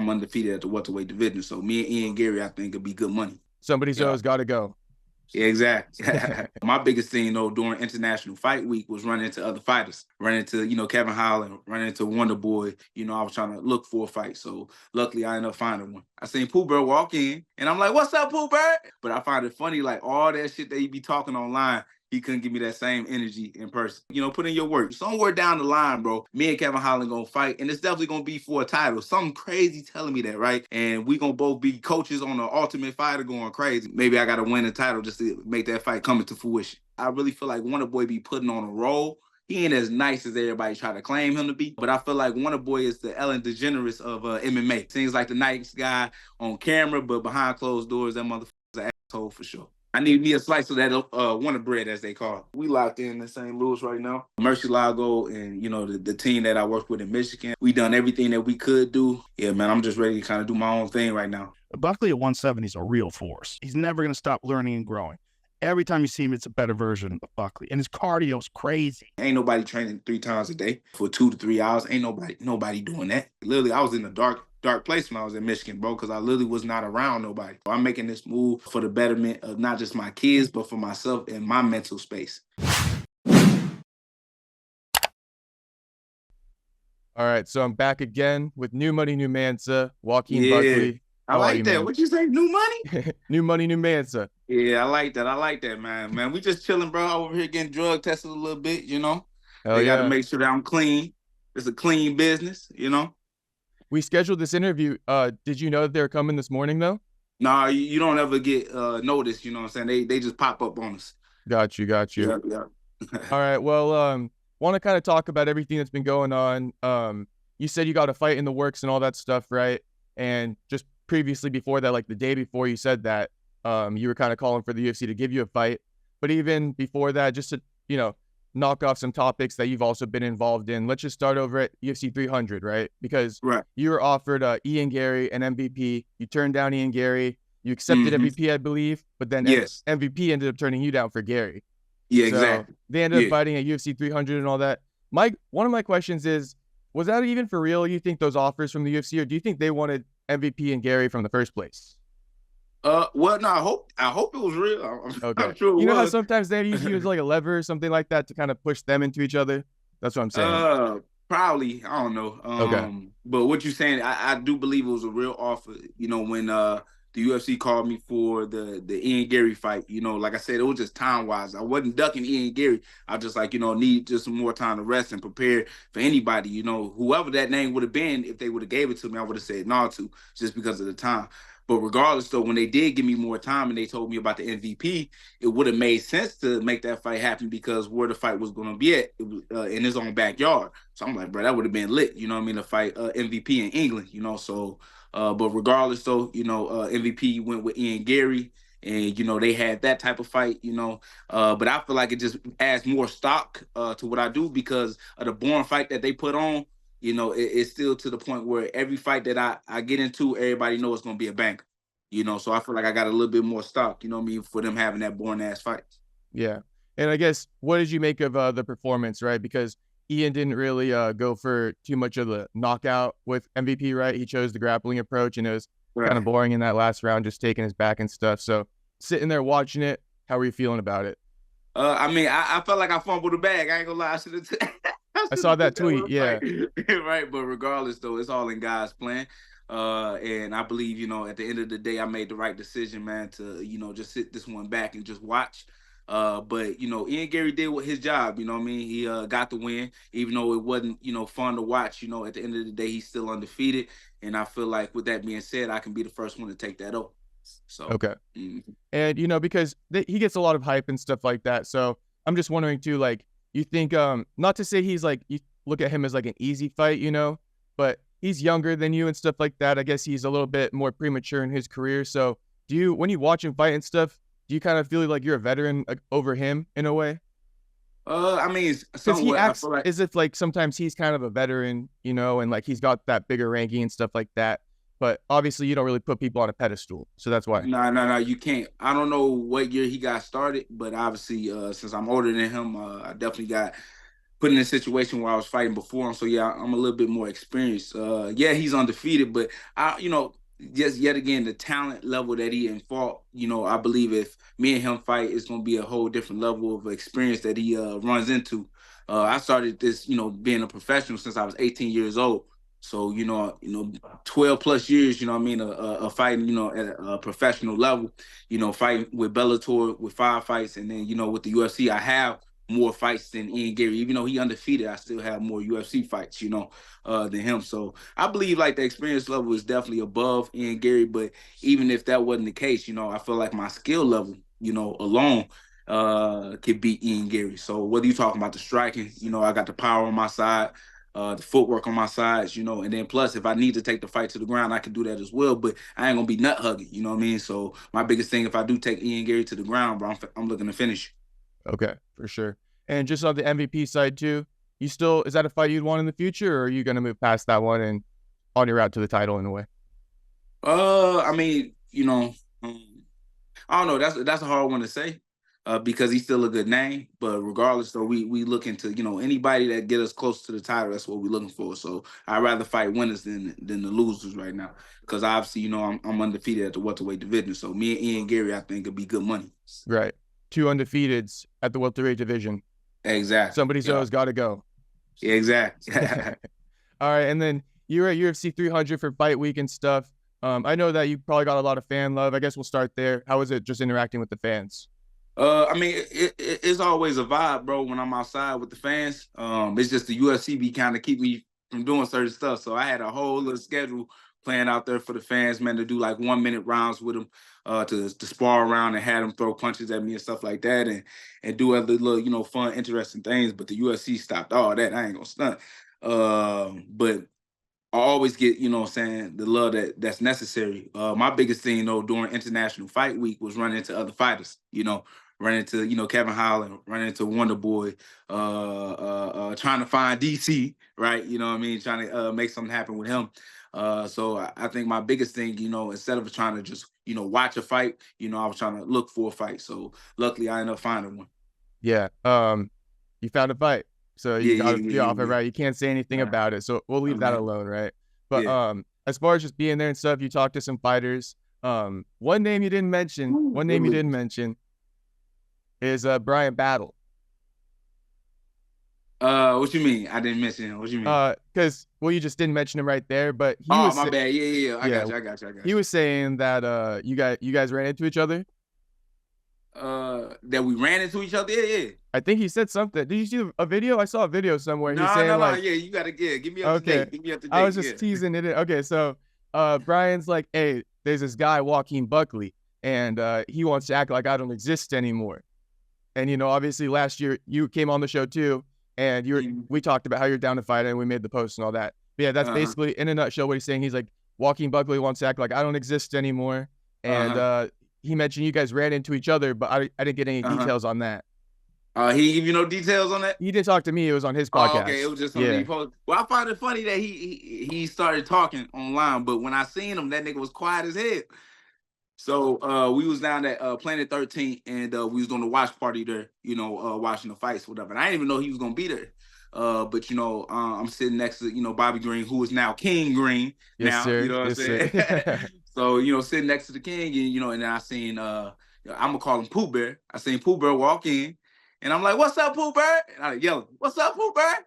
I'm undefeated at the welterweight division. So me and Ian Garry, I think, could be good money. Somebody's always got to go. Yeah, exactly. My biggest thing, though, during International Fight Week was running into other fighters, running into, Kevin Holland, running into Wonderboy. I was trying to look for a fight. So luckily, I ended up finding one. I seen Pooh Bear walk in, and I'm like, what's up, Pooh Bear? But I find it funny, like all that shit that he be talking online, he couldn't give me that same energy in person. Put in your work. Somewhere down the line, bro, me and Kevin Holland gonna fight, and it's definitely gonna be for a title. Something crazy telling me that, right? And we gonna both be coaches on the Ultimate Fighter going crazy. Maybe I gotta win the title just to make that fight come into fruition. I really feel like Wonderboy be putting on a role. He ain't as nice as everybody try to claim him to be, but I feel like Wonderboy is the Ellen DeGenerous of MMA. Seems like the nice guy on camera, but behind closed doors, that motherfucker's an asshole for sure. I need me a slice of that Wonder Bread, as they call it. We locked in St. Louis right now. Murcielago and, the team that I worked with in Michigan, we done everything that we could do. Yeah, man, I'm just ready to kind of do my own thing right now. Buckley at 170 is a real force. He's never going to stop learning and growing. Every time you see him, it's a better version of Buckley. And his cardio's crazy. Ain't nobody training 3 times a day for 2 to 3 hours. Ain't nobody doing that. Literally, I was in the dark place when I was in Michigan, bro, because I literally was not around nobody. I'm making this move for the betterment of not just my kids, but for myself and my mental space. All right, so I'm back again with New Money, New Mansa, Joaquin Buckley. I like that. What'd you say? New money? New money, new Mansa. Yeah, I like that, man. Man, we just chilling, bro. Over here getting drug tested a little bit, They got to make sure that I'm clean. It's a clean business, We scheduled this interview. Did you know that they were coming this morning, though? Nah, you don't ever get noticed, you know what I'm saying? They just pop up on us. Got you. Yeah. All right, well, want to kind of talk about everything that's been going on. You said you got a fight in the works and all that stuff, right? And just previously before that, like the day before you said that, you were kind of calling for the UFC to give you a fight. But even before that, just to, knock off some topics that you've also been involved in. Let's just start over at UFC 300, right? Because you were offered Ian Garry an MVP. You turned down Ian Garry. You accepted MVP, I believe, but then MVP ended up turning you down for Garry. Yeah, so exactly. They ended up fighting at UFC 300 and all that. One of my questions is, was that even for real, you think, those offers from the UFC, or do you think they wanted MVP and Garry from the first place? Well, no, I hope it was real. I'm sure it was. You know how sometimes they use you as like a lever or something like that to kind of push them into each other? That's what I'm saying. Probably. I don't know. But what you're saying, I do believe it was a real offer. When the UFC called me for the Ian Garry fight, like I said, it was just time-wise. I wasn't ducking Ian Garry. I just need just some more time to rest and prepare for anybody. Whoever that name would have been, if they would have gave it to me, I would have said no to, just because of the time. But regardless, though, when they did give me more time and they told me about the MVP, it would have made sense to make that fight happen, because where the fight was going to be at, it was in his own backyard. So I'm like, bro, that would have been lit, to fight MVP in England, So, but regardless, though, MVP went with Ian Garry, and, they had that type of fight, but I feel like it just adds more stock to what I do, because of the boring fight that they put on. It's still to the point where every fight that I get into, everybody knows it's going to be a banger, so I feel like I got a little bit more stock, for them having that boring ass fight. Yeah. And I guess, what did you make of the performance, right? Because Ian didn't really go for too much of the knockout with MVP, right? He chose the grappling approach, and it was kind of boring in that last round, just taking his back and stuff. So sitting there watching it, how were you feeling about it? I felt like I fumbled the bag. I ain't gonna lie. I saw that tweet, yeah. Right, but regardless, though, it's all in God's plan. And I believe, at the end of the day, I made the right decision, man, to, just sit this one back and just watch. But, Ian Garry did his job, He got the win, even though it wasn't, fun to watch. At the end of the day, he's still undefeated. And I feel like, with that being said, I can be the first one to take that over. So okay. And, because he gets a lot of hype and stuff like that. So I'm just wondering, too, like, you think, not to say he's like, you look at him as like an easy fight, but he's younger than you and stuff like that. I guess he's a little bit more premature in his career. So when you watch him fight and stuff, do you kind of feel like you're a veteran over him in a way? Because he acts as if like sometimes he's kind of a veteran, and like he's got that bigger ranking and stuff like that. But obviously, you don't really put people on a pedestal, so that's why. No, you can't. I don't know what year he got started, but obviously, since I'm older than him, I definitely got put in a situation where I was fighting before him. So yeah, I'm a little bit more experienced. Yeah, he's undefeated, but just yet again, the talent level that he fought, I believe if me and him fight, it's gonna be a whole different level of experience that he runs into. I started this, being a professional since I was 18 years old. So, 12 plus years, a fighting, at a professional level, fighting with Bellator with 5 fights. And then, with the UFC, I have more fights than Ian Garry. Even though he undefeated, I still have more UFC fights, than him. So I believe like the experience level is definitely above Ian Garry. But even if that wasn't the case, I feel like my skill level, alone could beat Ian Garry. So whether you're talking about the striking, I got the power on my side, the footwork on my sides, and then plus if I need to take the fight to the ground, I can do that as well. But I ain't gonna be nut hugging, you know what I mean? So my biggest thing, if I do take Ian Garry to the ground, bro, I'm looking to finish. Okay, for sure. And just on the MVP side too, is that a fight you'd want in the future, or are you gonna move past that one and on your route to the title in a way? I mean, I don't know. That's a hard one to say, because he's still a good name. But regardless, though, we look into anybody that get us close to the title. That's what we're looking for. So I'd rather fight winners than the losers right now, because obviously I'm undefeated at the welterweight division. So me and Ian Garry, I think, would be good money. Right, 2 undefeateds at the welterweight division. Exactly. Somebody's always got to go. Yeah, exactly. All right, and then you're at UFC 300 for fight week and stuff. I know that you probably got a lot of fan love. I guess we'll start there. How was it just interacting with the fans? I mean, it's always a vibe, bro, when I'm outside with the fans. It's just the UFC be kind of keep me from doing certain stuff. So I had a whole little schedule planned out there for the fans, man, to do like 1-minute rounds with them, to spar around and have them throw punches at me and stuff like that, and do other little, fun, interesting things. But the UFC stopped all that. I ain't gonna stunt. But I always get, the love that's necessary. My biggest thing, though, during International Fight Week was running into other fighters, running into, Kevin Holland, running into Wonderboy, trying to find DC, right? You know what I mean? Trying to make something happen with him. So I think my biggest thing, instead of trying to just, watch a fight, I was trying to look for a fight. So luckily I ended up finding one. Yeah. You found a fight. So you got to be off it, right? You can't say anything about it. So we'll leave that alone, right? But as far as just being there and stuff, you talked to some fighters. One name you didn't mention is Brian Battle. What you mean? I didn't mention him. What you mean? Because you just didn't mention him right there. But my bad. Yeah. I got you. He was saying that you guys ran into each other. That we ran into each other. Yeah. I think he said something. Did you see a video? I saw a video somewhere. No. Yeah, you gotta give me up to date. Give me up to date. I was just teasing it. Okay, so Brian's like, hey, there's this guy, Joaquin Buckley, and he wants to act like I don't exist anymore. And obviously last year you came on the show too, and we talked about how you're down to fight, and we made the post and all that. But yeah, that's basically in a nutshell what he's saying. He's like, Joaquin Buckley wants to act like I don't exist anymore, and he mentioned you guys ran into each other, but I didn't get any details on that. He give you no details on that? He didn't talk to me. It was on his podcast. Oh, okay. It was just something he posted. Well, I find it funny that he started talking online, but when I seen him, that nigga was quiet as hell. So we was down at Planet 13, and we was doing a watch party there, watching the fights, whatever. And I didn't even know he was gonna be there. But I'm sitting next to Bobby Green, who is now King Green. Yes, sir. You know what I'm saying? So sitting next to the King, and then I seen I'm gonna call him Pooh Bear. I seen Pooh Bear walk in, and I'm like, "What's up, Pooh Bear?" And I yelling, "What's up, Pooh Bear?"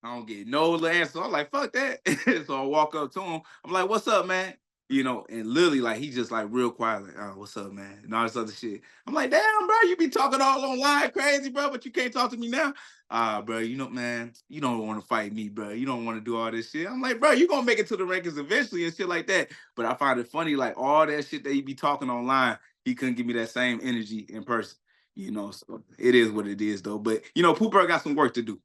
I don't get no answer. I'm like, "Fuck that!" So I walk up to him. I'm like, "What's up, man?" And literally, like, he just like real quiet, like, "Oh, what's up, man?" And all this other shit. I'm like, "Damn, bro, you be talking all online crazy, bro, but you can't talk to me now." Bro, man, you don't want to fight me, bro. You don't want to do all this shit. I'm like, bro, you gonna make it to the rankings eventually and shit like that. But I find it funny, like all that shit that he be talking online, he couldn't give me that same energy in person. So it is what it is, though. But Pooh Bear got some work to do.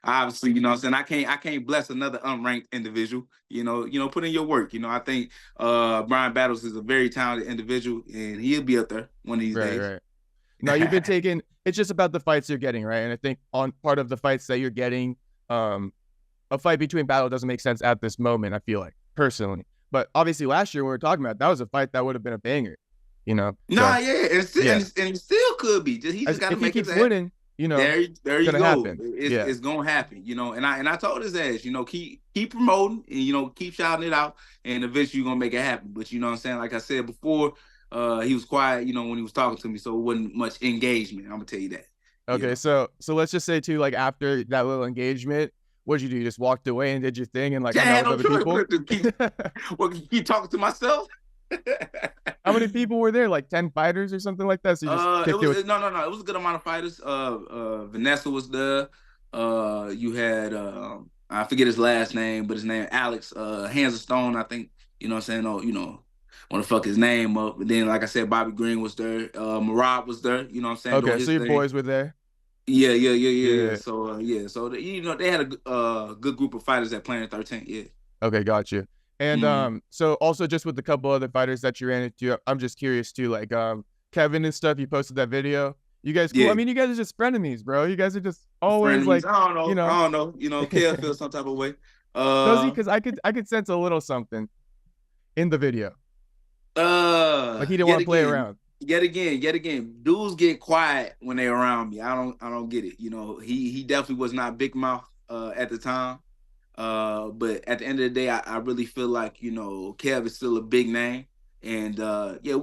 Obviously, what I'm saying, I can't bless another unranked individual. Put in your work. I think Brian Battles is a very talented individual, and he'll be up there one of these days. Right. Now you've been taking. It's just about the fights you're getting, right? And I think on part of the fights that you're getting, a fight between Battle doesn't make sense at this moment. I feel like personally, but obviously last year when we were talking about, that was a fight that would have been a banger. And he still could be. He just got to make it. Winning, you know, There you gonna go. happen. It's gonna happen, you know. And I told his ass, you know, keep promoting and, you know, keep shouting it out, and eventually you're gonna make it happen. But you know what I'm saying? Like I said before, he was quiet, you know, when he was talking to me, so it wasn't much engagement. I'm gonna tell you that. Okay, Yeah. so let's just say too, like after that little engagement, what'd you do? You just walked away and did your thing and like Can't hung have out no with other choice people? but to keep talking to myself. How many people were there? Like 10 fighters or something like that? So you just kicked it with... No. It was a good amount of fighters. Vanessa was there. You had I forget his last name, but his name Alex. Hands of Stone, I think. You know what I'm saying? Oh, you know, want to fuck his name up. But then, like I said, Bobby Green was there. Marab was there. You know what I'm saying? Doing Okay, his so your thing. boys were there. Yeah. So you know, they had a good group of fighters at Planet 13. Yeah. Okay, got you. And so also just with the couple other fighters that you ran into, I'm just curious too, like Kevin and stuff, you posted that video. You guys cool? Yeah. I mean, you guys are just frenemies, bro. You guys are just always Frenemies. like, I don't know. you know. I don't know. You know, Kev feels some type of way. Does he? Because I could sense a little something in the video. Like he didn't want to play around. Yet again, dudes get quiet when they're around me. I don't get it. You know, he definitely was not big mouth at the time. But at the end of the day, I really feel like, you know, Kev is still a big name. And yeah,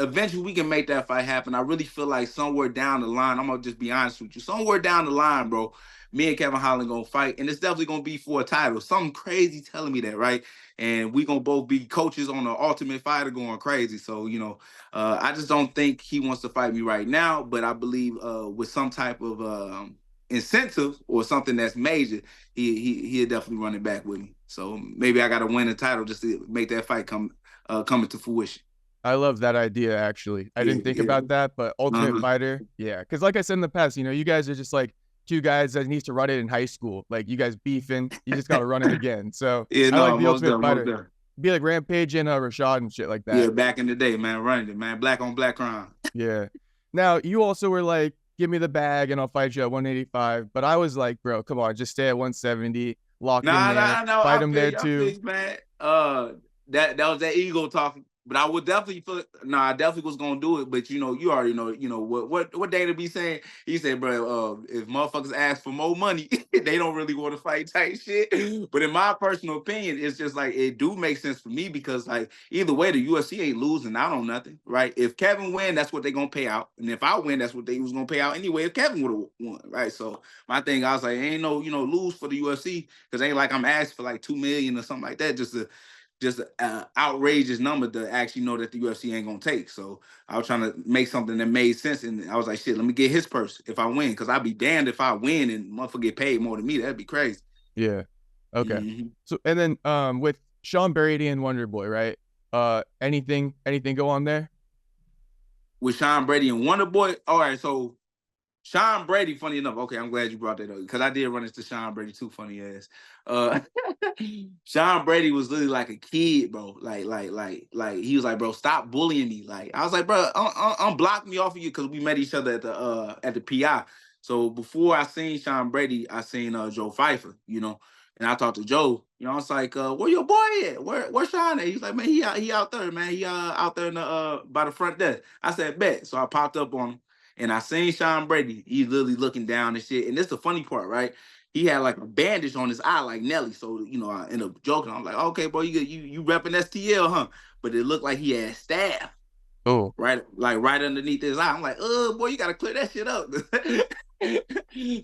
eventually we can make that fight happen. I really feel like somewhere down the line, I'm gonna just be honest with you, somewhere down the line, bro, me and Kevin Holland gonna fight, and it's definitely gonna be for a title. Something crazy telling me that, right? And we gonna both be coaches on the Ultimate Fighter going crazy. So, you know, I just don't think he wants to fight me right now, but I believe with some type of incentive or something that's major, he'll definitely run it back with me. So maybe I gotta win a title just to make that fight come into fruition. I love that idea, actually. I didn't think about that, but Ultimate Fighter, yeah. Because like I said in the past, you know, you guys are just like two guys that needs to run it in high school. Like you guys beefing, you just got to run it again. So yeah, I like the Ultimate Fighter. Be like Rampage and Rashad and shit like that. Yeah, back in the day, man, running it, man. Black on black crime. Yeah. Now, you also were like, give me the bag and I'll fight you at 185. But I was like, bro, come on, just stay at 170. Lock in there. Fight him there too. Man. That was that ego talking. But I would definitely I definitely was gonna do it. But you know, you already know, you know what Dana be saying. He said, bro, if motherfuckers ask for more money, they don't really want to fight type shit. But in my personal opinion, it's just like it do make sense for me because like either way, the UFC ain't losing out on nothing, right? If Kevin win, that's what they gonna pay out, and if I win, that's what they was gonna pay out anyway. If Kevin would have won, right? So my thing, I was like, ain't no lose for the UFC because ain't like I'm asking for like $2 million or something like that just an outrageous number to actually know that the UFC ain't gonna take. So I was trying to make something that made sense, and I was like, shit, let me get his purse if I win, because I'd be damned if I win and motherfucker get paid more than me. That'd be crazy. Yeah. Okay. So and then with Sean Brady and Wonderboy, right? Anything go on there? With Sean Brady and Wonderboy, all right. So Sean Brady, funny enough. Okay, I'm glad you brought that up because I did run into Sean Brady too. Funny ass. Sean Brady was literally like a kid, bro. Like he was like, bro, stop bullying me. Like I was like, bro, unblock me off of you because we met each other at the PI. So before I seen Sean Brady, I seen Joe Pyfer, you know, and I talked to Joe. You know, I was like, where your boy at? Where's Sean at? He's like, man, he out there, man. He out there in the by the front desk. I said, bet. So I popped up on him. And I seen Sean Brady. He's literally looking down and shit. And this is the funny part, right? He had like a bandage on his eye, like Nelly. So you know, I ended up joking. I'm like, okay, bro, you repping STL, huh? But it looked like he had staph. Oh, right underneath his eye. I'm like, boy, you gotta clear that shit up.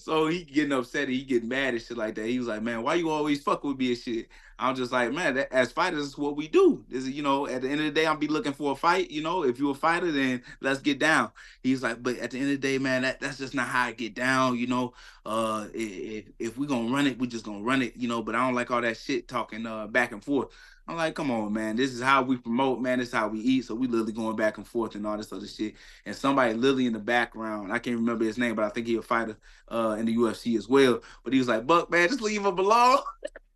So he getting upset, he getting mad and shit like that. He was like, man, why you always fuck with me and shit? I'm just like, man, as fighters, is what we do. This is, you know, at the end of the day, I'll be looking for a fight. You know, if you're a fighter, then let's get down. He's like, but at the end of the day, man, that's just not how I get down. You know, if we gonna run it, we just gonna run it. You know, but I don't like all that shit talking back and forth. I'm like, come on, man. This is how we promote, man. This is how we eat. So we literally going back and forth and all this other shit. And somebody literally in the background, I can't remember his name, but I think he's a fighter in the UFC as well. But he was like, Buck, man, just leave him alone.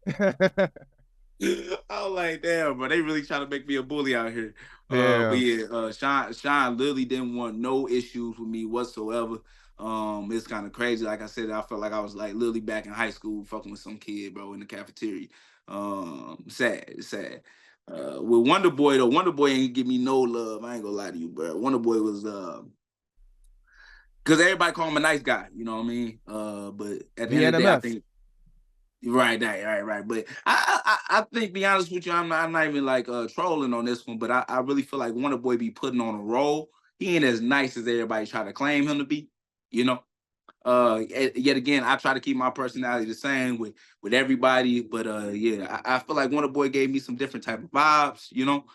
I was like, damn, bro, they really trying to make me a bully out here. But yeah, Sean literally didn't want no issues with me whatsoever. It's kind of crazy. Like I said, I felt like I was like literally back in high school fucking with some kid, bro, in the cafeteria. Sad. With Wonderboy though, Wonderboy ain't give me no love. I ain't gonna lie to you, bro. Wonderboy was because everybody call him a nice guy, you know what I mean? But at the The end of the day, I NMF. think right. But I think, be honest with you, I'm not even like trolling on this one, but I really feel like Wonderboy be putting on a role. He ain't as nice as everybody try to claim him to be, you know. Yet again, I try to keep my personality the same with everybody, but yeah, I feel like Wonderboy gave me some different type of vibes, you know.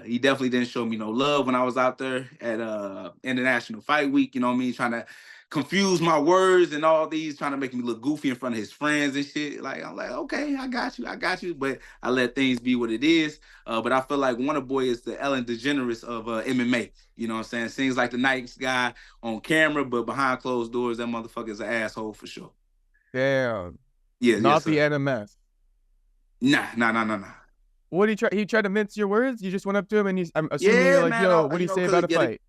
He definitely didn't show me no love when I was out there at International Fight Week, you know what I mean, trying to confuse my words and all these, trying to make me look goofy in front of his friends and shit. Like, I'm like, okay, I got you, but I let things be what it is. But I feel like Wonderboy is the Ellen DeGeneres of MMA. You know what I'm saying? Seems like the nice guy on camera, but behind closed doors, that motherfucker's an asshole for sure. Damn. Yeah, Not yes, the NMF. Nah. What did he tried to mince your words? You just went up to him and I'm assuming you're like, man, yo, what do you say about a fight?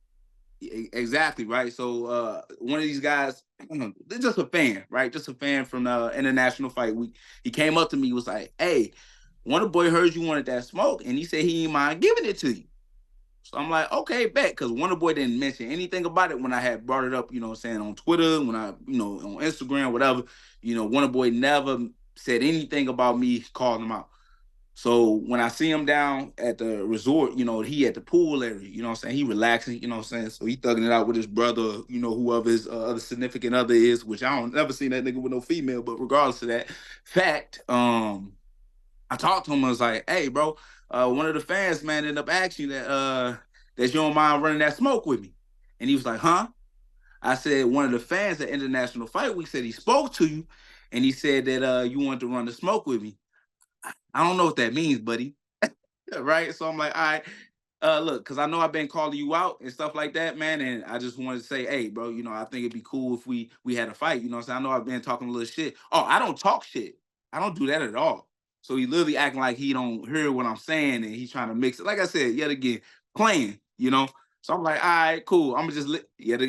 Exactly, right? So one of these guys, they're just a fan, right? Just a fan from International Fight Week. He came up to me, was like, hey, Wonderboy heard you wanted that smoke, and he said he ain't mind giving it to you. So I'm like, okay, bet, because Wonderboy didn't mention anything about it when I had brought it up, you know what I'm saying, on Twitter, when I, you know, on Instagram, whatever. You know, Wonderboy never said anything about me calling him out. So when I see him down at the resort, you know, he at the pool area, you know what I'm saying? He relaxing, you know what I'm saying? So he thugging it out with his brother, you know, whoever his other significant other is, which I don't never seen that nigga with no female, but regardless of that fact, I talked to him, I was like, hey, bro, one of the fans, man, ended up asking that you don't mind running that smoke with me. And he was like, huh? I said, one of the fans at International Fight Week said he spoke to you, and he said that you wanted to run the smoke with me. I don't know what that means, buddy. Right? So I'm like, all right, look, because I know I've been calling you out and stuff like that, man. And I just wanted to say, hey, bro, you know, I think it'd be cool if we had a fight. You know what I'm saying? I know I've been talking a little shit. Oh, I don't talk shit. I don't do that at all. So he literally acting like he don't hear what I'm saying, and he's trying to mix it. Like I said, yet again, playing, you know? So I'm like, all right, cool. I'm going to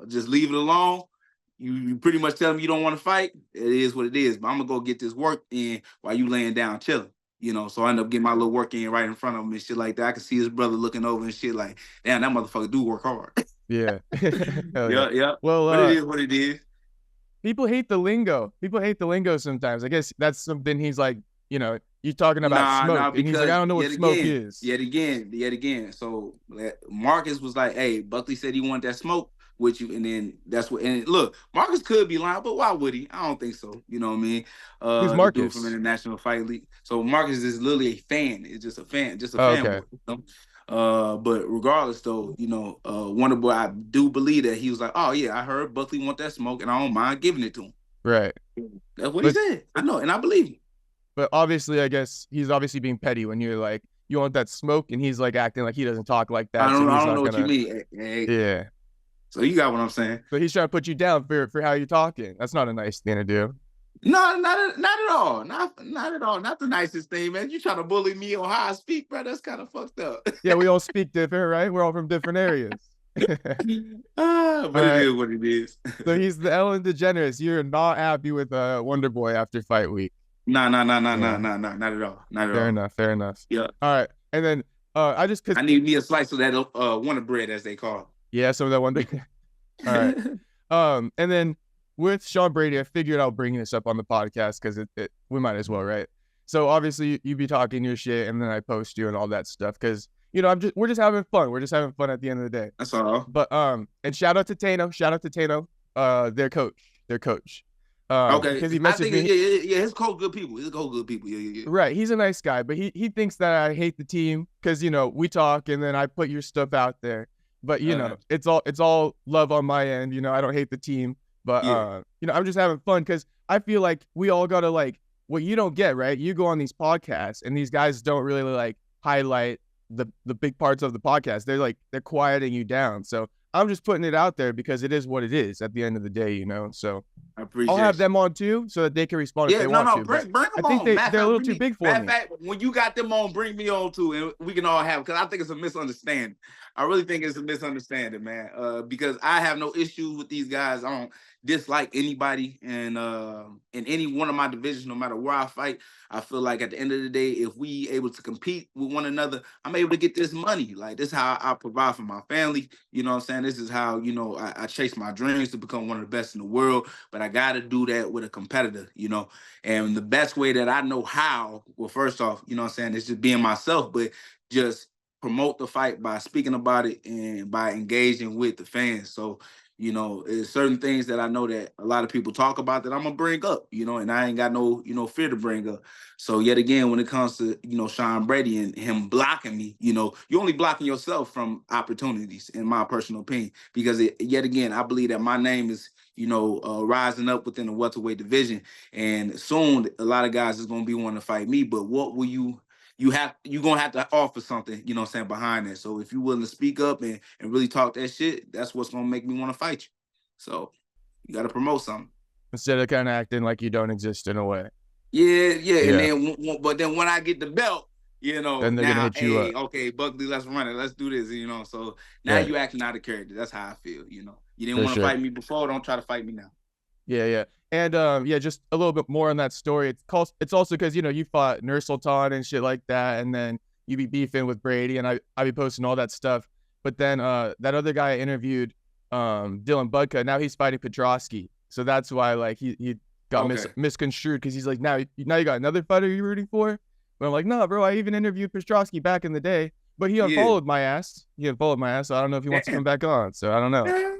just leave it alone. You pretty much tell him you don't want to fight. It is what it is. But I'm going to go get this work in while you laying down chilling. You know, so I end up getting my little work in right in front of him and shit like that. I can see his brother looking over and shit like, damn, that motherfucker do work hard. Yeah. Yeah. Well, but it is what it is. People hate the lingo. People hate the lingo sometimes. I guess that's something he's like, you know, you're talking about smoke. And he's like, I don't know what smoke is. Yet again. So Marcus was like, hey, Buckley said he wanted that smoke with you, and then that's what. And look, Marcus could be lying, but why would he? I don't think so. You know what I mean? Who's Marcus? From International Fight League. So Marcus is literally a fan. It's just a fan, fanboy. Okay. You know? But regardless, though, you know, Wonderboy, I do believe that he was like, oh yeah, I heard Buckley want that smoke, and I don't mind giving it to him. Right. That's what he said. I know, and I believe him. But obviously, I guess he's obviously being petty when you're like, you want that smoke, and he's like acting like he doesn't talk like that. I don't know what you mean. Hey. Yeah. So you got what I'm saying. So he's trying to put you down for how you're talking. That's not a nice thing to do. No, not at all. Not at all. Not the nicest thing, man. You trying to bully me on how I speak, bro? That's kind of fucked up. Yeah, we all speak different, right? We're all from different areas. But it is what it is. So he's the Ellen DeGeneres. You're not happy with Wonderboy after fight week. No, not at all. Fair enough. Yeah. All right. And then I need me a slice of that Wonder bread, as they call it. Yeah, some of that Wonder. All right. And then with Sean Brady, I figured I'll bring this up on the podcast because we might as well, right? So obviously you be talking your shit, and then I post you and all that stuff because, you know, we're just having fun. We're just having fun at the end of the day. That's all. But and shout out to Taino, their coach. Okay. Because he messaged me. Yeah, his coach good people. Yeah. Right. He's a nice guy, but he thinks that I hate the team because, you know, we talk and then I put your stuff out there. But, you know, it's all love on my end. You know, I don't hate the team. But, you know, I'm just having fun because I feel like we all got to, like, what you don't get, right? You go on these podcasts and these guys don't really, like, highlight the big parts of the podcast. They're quieting you down. So I'm just putting it out there because it is what it is at the end of the day, you know? So I I'll have appreciate you. them on too, so that they can respond if Yeah, they no, want no, to. But bring I them think on. they're a little too big for me. Matter of fact, when you got them on, bring me on too, and we can all have, because I think it's a misunderstanding. I really think it's a misunderstanding, man. Because I have no issues with these guys. I don't dislike anybody, and in any one of my divisions, no matter where I fight, I feel like at the end of the day, if we able to compete with one another, I'm able to get this money. Like, this is how I provide for my family. You know what I'm saying? This is how, you know, I chase my dreams to become one of the best in the world. But I got to do that with a competitor, you know. And the best way that I know how, well, first off, you know what I'm saying, is just being myself, but just promote the fight by speaking about it and by engaging with the fans. So, you know, there's certain things that I know that a lot of people talk about that I'm gonna bring up, you know, and I ain't got no, you know, fear to bring up. So yet again, when it comes to, you know, Sean Brady and him blocking me, you know, you're only blocking yourself from opportunities, in my personal opinion, because yet again, I believe that my name is, you know, rising up within the welterweight division, and soon a lot of guys is gonna be wanting to fight me. But what will you're gonna have to offer something, you know what I'm saying, behind that. So if you're willing to speak up and really talk that shit, that's what's gonna make me want to fight you. So you gotta promote something. Instead of kind of acting like you don't exist in a way. Yeah. And Yeah. then but then when I get the belt, you know, Then they're gonna now, hit you hey, up. okay, Buckley, let's run it. Let's do this, you know. So now Right. you acting out of character. That's how I feel, you know. You didn't For want to sure. fight me before, don't try to fight me now. Yeah. And yeah, just a little bit more on that story. It's also because, you know, you fought Nursultan and shit like that, and then you be beefing with Brady, and I be posting all that stuff. But then that other guy I interviewed, Dylan Budka, now he's fighting Petrosky. So that's why, like, he got misconstrued, because he's like, now you got another fighter you're rooting for? But I'm like, no, bro, I even interviewed Petrosky back in the day, but he unfollowed my ass. So I don't know if he wants to come back on. So I don't know.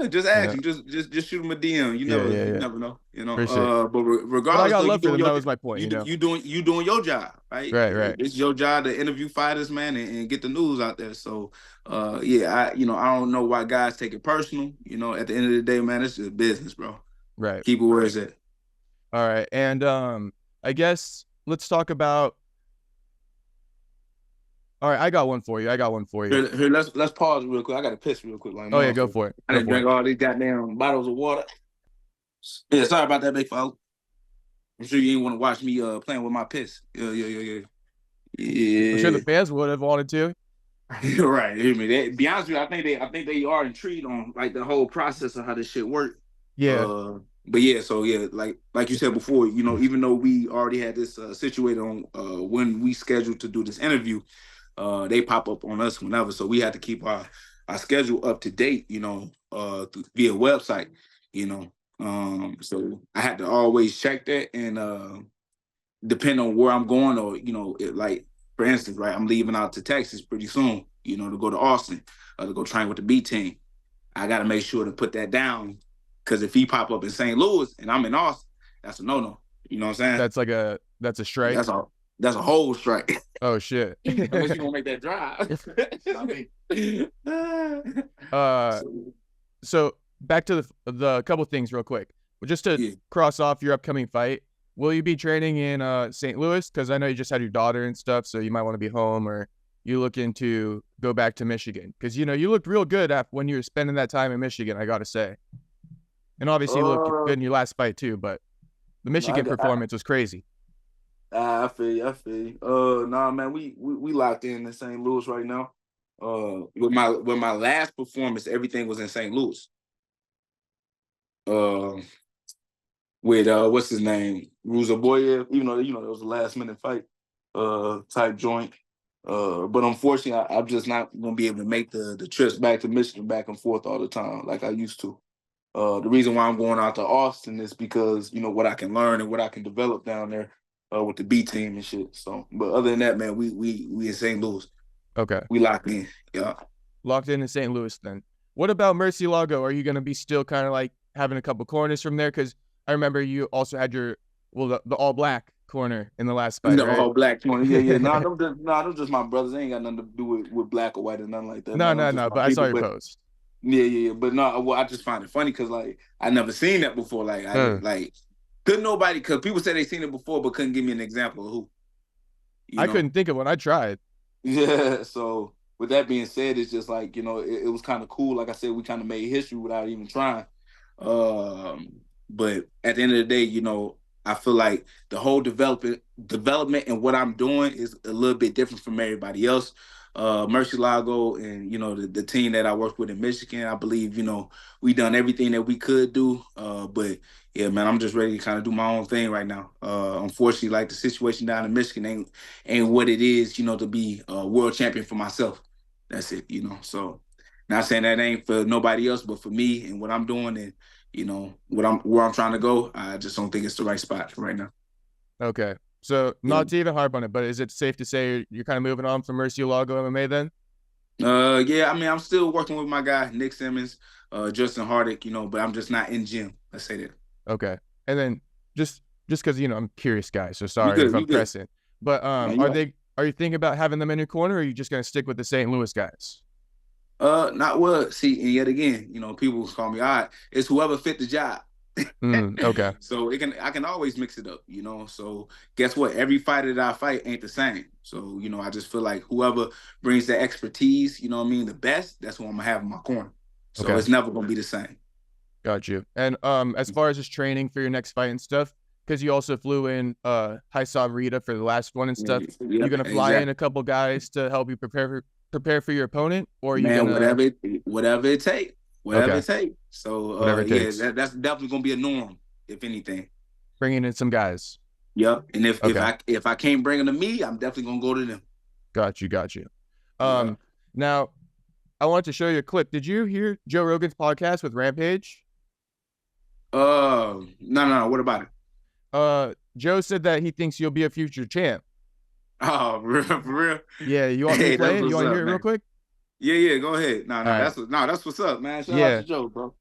Just ask him. Just shoot him a DM. You never know. You know. For sure. But regardless, But I got though, love for them. That was my point. You know. You doing your job, right? Right. It's your job to interview fighters, man, and get the news out there. So, yeah, I don't know why guys take it personal. You know, at the end of the day, man, it's just business, bro. Right. Keep it where it's at. All right, and I guess let's talk about. All right, I got one for you. Here, let's pause real quick. I got to piss real quick. Like, oh yeah, go for it. I didn't drink all these goddamn bottles of water. Yeah, sorry about that, big fella. I'm sure you didn't want to watch me playing with my piss. Yeah. I'm sure the fans would have wanted to. You're right. Hear me. Be honest with you, I think they are intrigued on like the whole process of how this shit works. Yeah. But yeah, so yeah, like you said before, you know, even though we already had this situated on when we scheduled to do this interview, they pop up on us whenever. So we had to keep our schedule up to date, you know, via website, you know. So I had to always check that, and depend on where I'm going, or, you know, like, for instance, right, I'm leaving out to Texas pretty soon, you know, to go to Austin, to go train with the B team. I got to make sure to put that down, because if he pop up in St. Louis and I'm in Austin, that's a no-no. You know what I'm saying? That's a strike. That's a whole strike. Oh shit. Unless you gonna make that drive. So back to the couple things real quick. Just to cross off your upcoming fight, will you be training in St. Louis? Because I know you just had your daughter and stuff, so you might want to be home, or you looking to go back to Michigan? Because, you know, you looked real good when you were spending that time in Michigan, I gotta say. And obviously you looked good in your last fight too, but the Michigan performance was crazy. I feel you. Nah, man, we locked in St. Louis right now. With my last performance, everything was in St. Louis. With what's his name, Ruzaboyev, even though, you know, it was a last minute fight, type joint. But unfortunately, I'm just not gonna be able to make the trips back to Michigan back and forth all the time like I used to. The reason why I'm going out to Austin is because, you know, what I can learn and what I can develop down there with the B team and shit. So, but other than that, man, we in St. Louis. Okay. We locked in. Yeah. Locked in St. Louis then. What about Murcielago? Are you going to be still kind of like having a couple corners from there? Because I remember you also had the all black corner in the last fight, right? All black corner. Yeah. Them just my brothers. They ain't got nothing to do with black or white or nothing like that. No. But I saw your post. Yeah. But no, well, I just find it funny because, like, I never seen that before. Like, couldn't nobody, because people said they seen it before, but couldn't give me an example of who. I couldn't think of one. I tried. Yeah. So with that being said, it's just like, you know, it was kind of cool. Like I said, we kind of made history without even trying. But at the end of the day, you know, I feel like the whole development and what I'm doing is a little bit different from everybody else. Murcielago and, you know, the team that I work with in Michigan, I believe, you know, we done everything that we could do. But yeah, man, I'm just ready to kind of do my own thing right now. Unfortunately, like the situation down in Michigan ain't what it is, you know, to be a world champion for myself. That's it, you know. So not saying that ain't for nobody else, but for me and what I'm doing and, you know, where I'm trying to go, I just don't think it's the right spot right now. Okay. So not to even harp on it, but is it safe to say you're kind of moving on from Murcielago MMA then? Yeah, I mean, I'm still working with my guy, Nick Simmons, Justin Hardick, you know, but I'm just not in gym. Let's say that. Okay. And then just because, you know, I'm curious, guys, so sorry if I'm pressing. But are you thinking about having them in your corner, or are you just going to stick with the St. Louis guys? Not well. See, and yet again, you know, people call me, all right, it's whoever fit the job. Okay. So I can always mix it up, you know. So guess what? Every fighter that I fight ain't the same. So, you know, I just feel like whoever brings the expertise, you know what I mean, the best, that's what I'm gonna have in my corner. So it's never gonna be the same. Got you. And as far as just training for your next fight and stuff, because you also flew in Haisam Rita for the last one and stuff, you're gonna fly in a couple guys to help you prepare for your opponent, or are you gonna whatever it takes. Whatever it takes. So whatever it takes. That's definitely gonna be a norm, if anything. Bringing in some guys. Yep. And if I can't bring them to me, I'm definitely gonna go to them. Got you. Now I want to show you a clip. Did you hear Joe Rogan's podcast with Rampage? No. What about it? Joe said that he thinks you'll be a future champ. Oh, for real? Yeah, you want me to play it? You want to hear it real quick? Yeah, go ahead. That's what's up, man. Shout out to Joe, bro.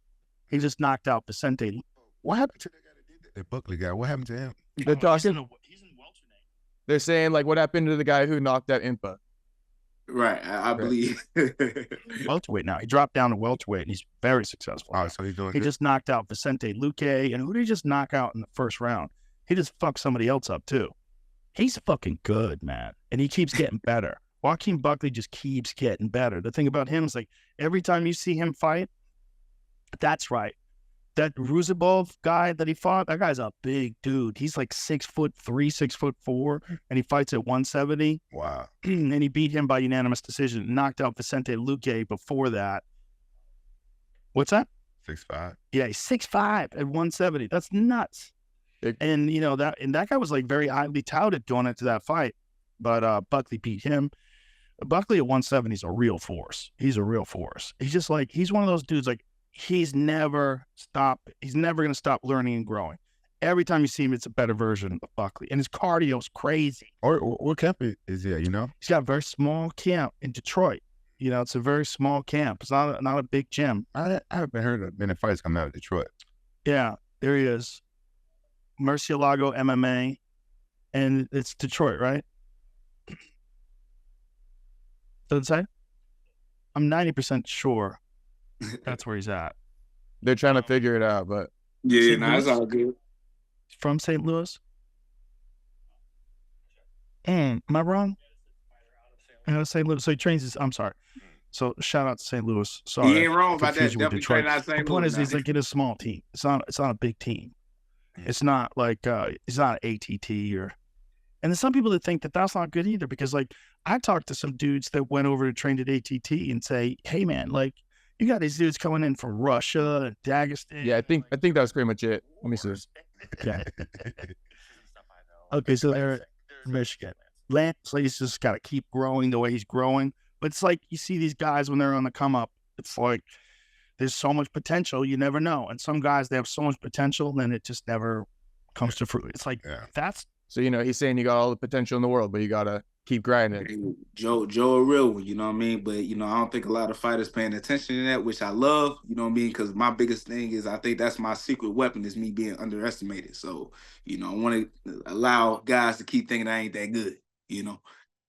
He just knocked out Vicente. What happened to the guy that did that Buckley guy? What happened to him? They're talking. He's in welterweight. They're saying, like, what happened to the guy who knocked out Impa? Right, I believe. Welterweight now. He dropped down to welterweight, and he's very successful. Oh, so he's doing He good? just knocked out Vicente Luque, and who did he just knock out in the first round? He just fucked somebody else up, too. He's fucking good, man, and he keeps getting better. Joaquin Buckley just keeps getting better. The thing about him is, like, every time you see him fight, that's right. That Ruzabov guy that he fought, that guy's a big dude. He's like 6'3", 6'4", and he fights at 170. Wow. And he beat him by unanimous decision. Knocked out Vicente Luque before that. What's that? 6'5". Yeah, he's 6'5" at 170. That's nuts. And you know that guy was like very highly touted going into that fight, but Buckley beat him. Buckley at 170 is a real force. He's a real force. He's just like, he's one of those dudes, like, he's never going to stop learning and growing. Every time you see him, it's a better version of Buckley. And his cardio's crazy. Or what camp is he at, you know? He's got a very small camp in Detroit. You know, it's a very small camp. It's not a big gym. I haven't heard of many fights coming out of Detroit. Yeah, there he is. Murcielago MMA. And it's Detroit, right? Does it say? I'm 90% sure that's where he's at. They're trying to figure it out, but yeah, it's all good. From St. Louis? Am I wrong? St. Louis. So he trains I'm sorry. So shout out to St. Louis. Sorry. He ain't wrong about that. Definitely train out St. Louis. The point is, he's like in a small team. It's not a big team. It's not like it's not ATT or. And there's some people that think that that's not good either, because, like, I talked to some dudes that went over to train at ATT and say, hey, man, like, you got these dudes coming in from Russia and Dagestan. Yeah, I think that was pretty much it. Let me see. Okay. Okay, so they're in Michigan. Lance Lace just got to keep growing the way he's growing. But it's like you see these guys when they're on the come up, it's like there's so much potential, you never know. And some guys, they have so much potential, then it just never comes to fruit. It's like, that's. So, you know, he's saying you got all the potential in the world, but you got to keep grinding. Joe a real one, you know what I mean? But, you know, I don't think a lot of fighters paying attention to that, which I love, you know what I mean? Because my biggest thing is I think that's my secret weapon, is me being underestimated. So, you know, I want to allow guys to keep thinking I ain't that good, you know?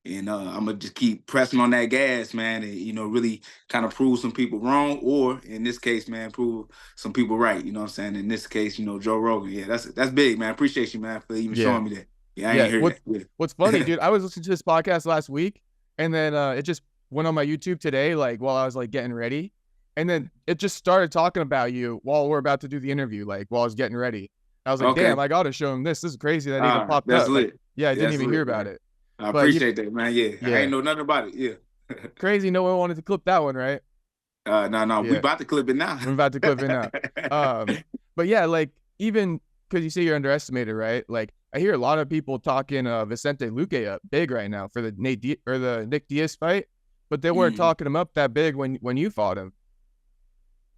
And I'm going to just keep pressing on that gas, man, and, you know, really kind of prove some people wrong, or in this case, man, prove some people right. You know what I'm saying? In this case, you know, Joe Rogan. Yeah, that's big, man. Appreciate you, man, for even showing me that. Yeah, I ain't heard that. Yeah. What's funny, dude, I was listening to this podcast last week, and then it just went on my YouTube today, like, while I was, like, getting ready. And then it just started talking about you while we're about to do the interview, like while I was getting ready. I was like, Okay. damn, I got to show him this. This is crazy that even popped That's up. lit. Like, yeah, I didn't That's even lit, hear about man. it. I But appreciate that, man. Yeah. Yeah. I ain't know nothing about it. Yeah. Crazy. No one wanted to clip that one, right? No. We Yeah. about to clip it now. I'm about to clip it now. But yeah, like even because you say you're underestimated, right? Like I hear a lot of people talking Vicente Luque up big right now for the Nick Diaz fight, but they weren't talking him up that big when you fought him.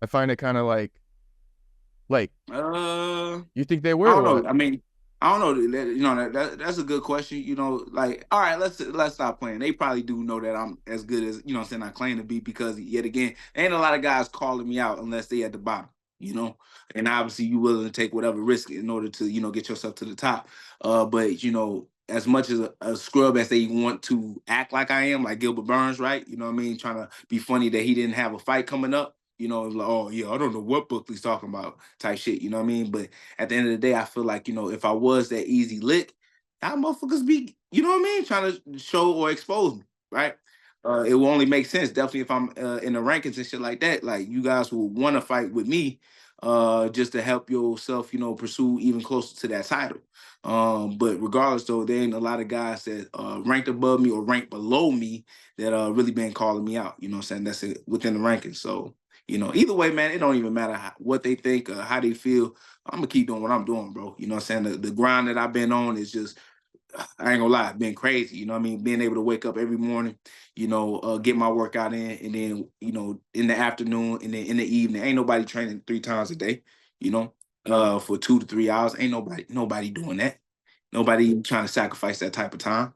I find it kind of like you think they were? I don't know. I mean, I don't know. You know, that's a good question. You know, like, all right, let's stop playing. They probably do know that I'm as good as, you know what I'm saying, I claim to be, because yet again, ain't a lot of guys calling me out unless they at the bottom, you know. And obviously you willing to take whatever risk in order to, you know, get yourself to the top. But, you know, as much as a scrub as they want to act like I am, like Gilbert Burns, right? You know what I mean? Trying to be funny that he didn't have a fight coming up. You know, like, oh yeah, I don't know what Buckley's talking about type shit. You know what I mean? But at the end of the day, I feel like, you know, if I was that easy lick, how motherfuckers be, you know what I mean, trying to show or expose me, right? It will only make sense, definitely, if I'm in the rankings and shit like that. Like, you guys will want to fight with me just to help yourself, you know, pursue even closer to that title. But regardless, though, there ain't a lot of guys that ranked above me or ranked below me that really been calling me out. You know what I'm saying? That's it within the rankings. So, you know, either way, man, it don't even matter what they think, how they feel. I'm going to keep doing what I'm doing, bro. You know what I'm saying? The grind that I've been on is just, I ain't gonna lie, been crazy. You know what I mean? Being able to wake up every morning, you know, get my workout in, and then, you know, in the afternoon and then in the evening. Ain't nobody training 3 times a day, you know, for 2 to 3 hours. Ain't nobody doing that. Nobody even trying to sacrifice that type of time.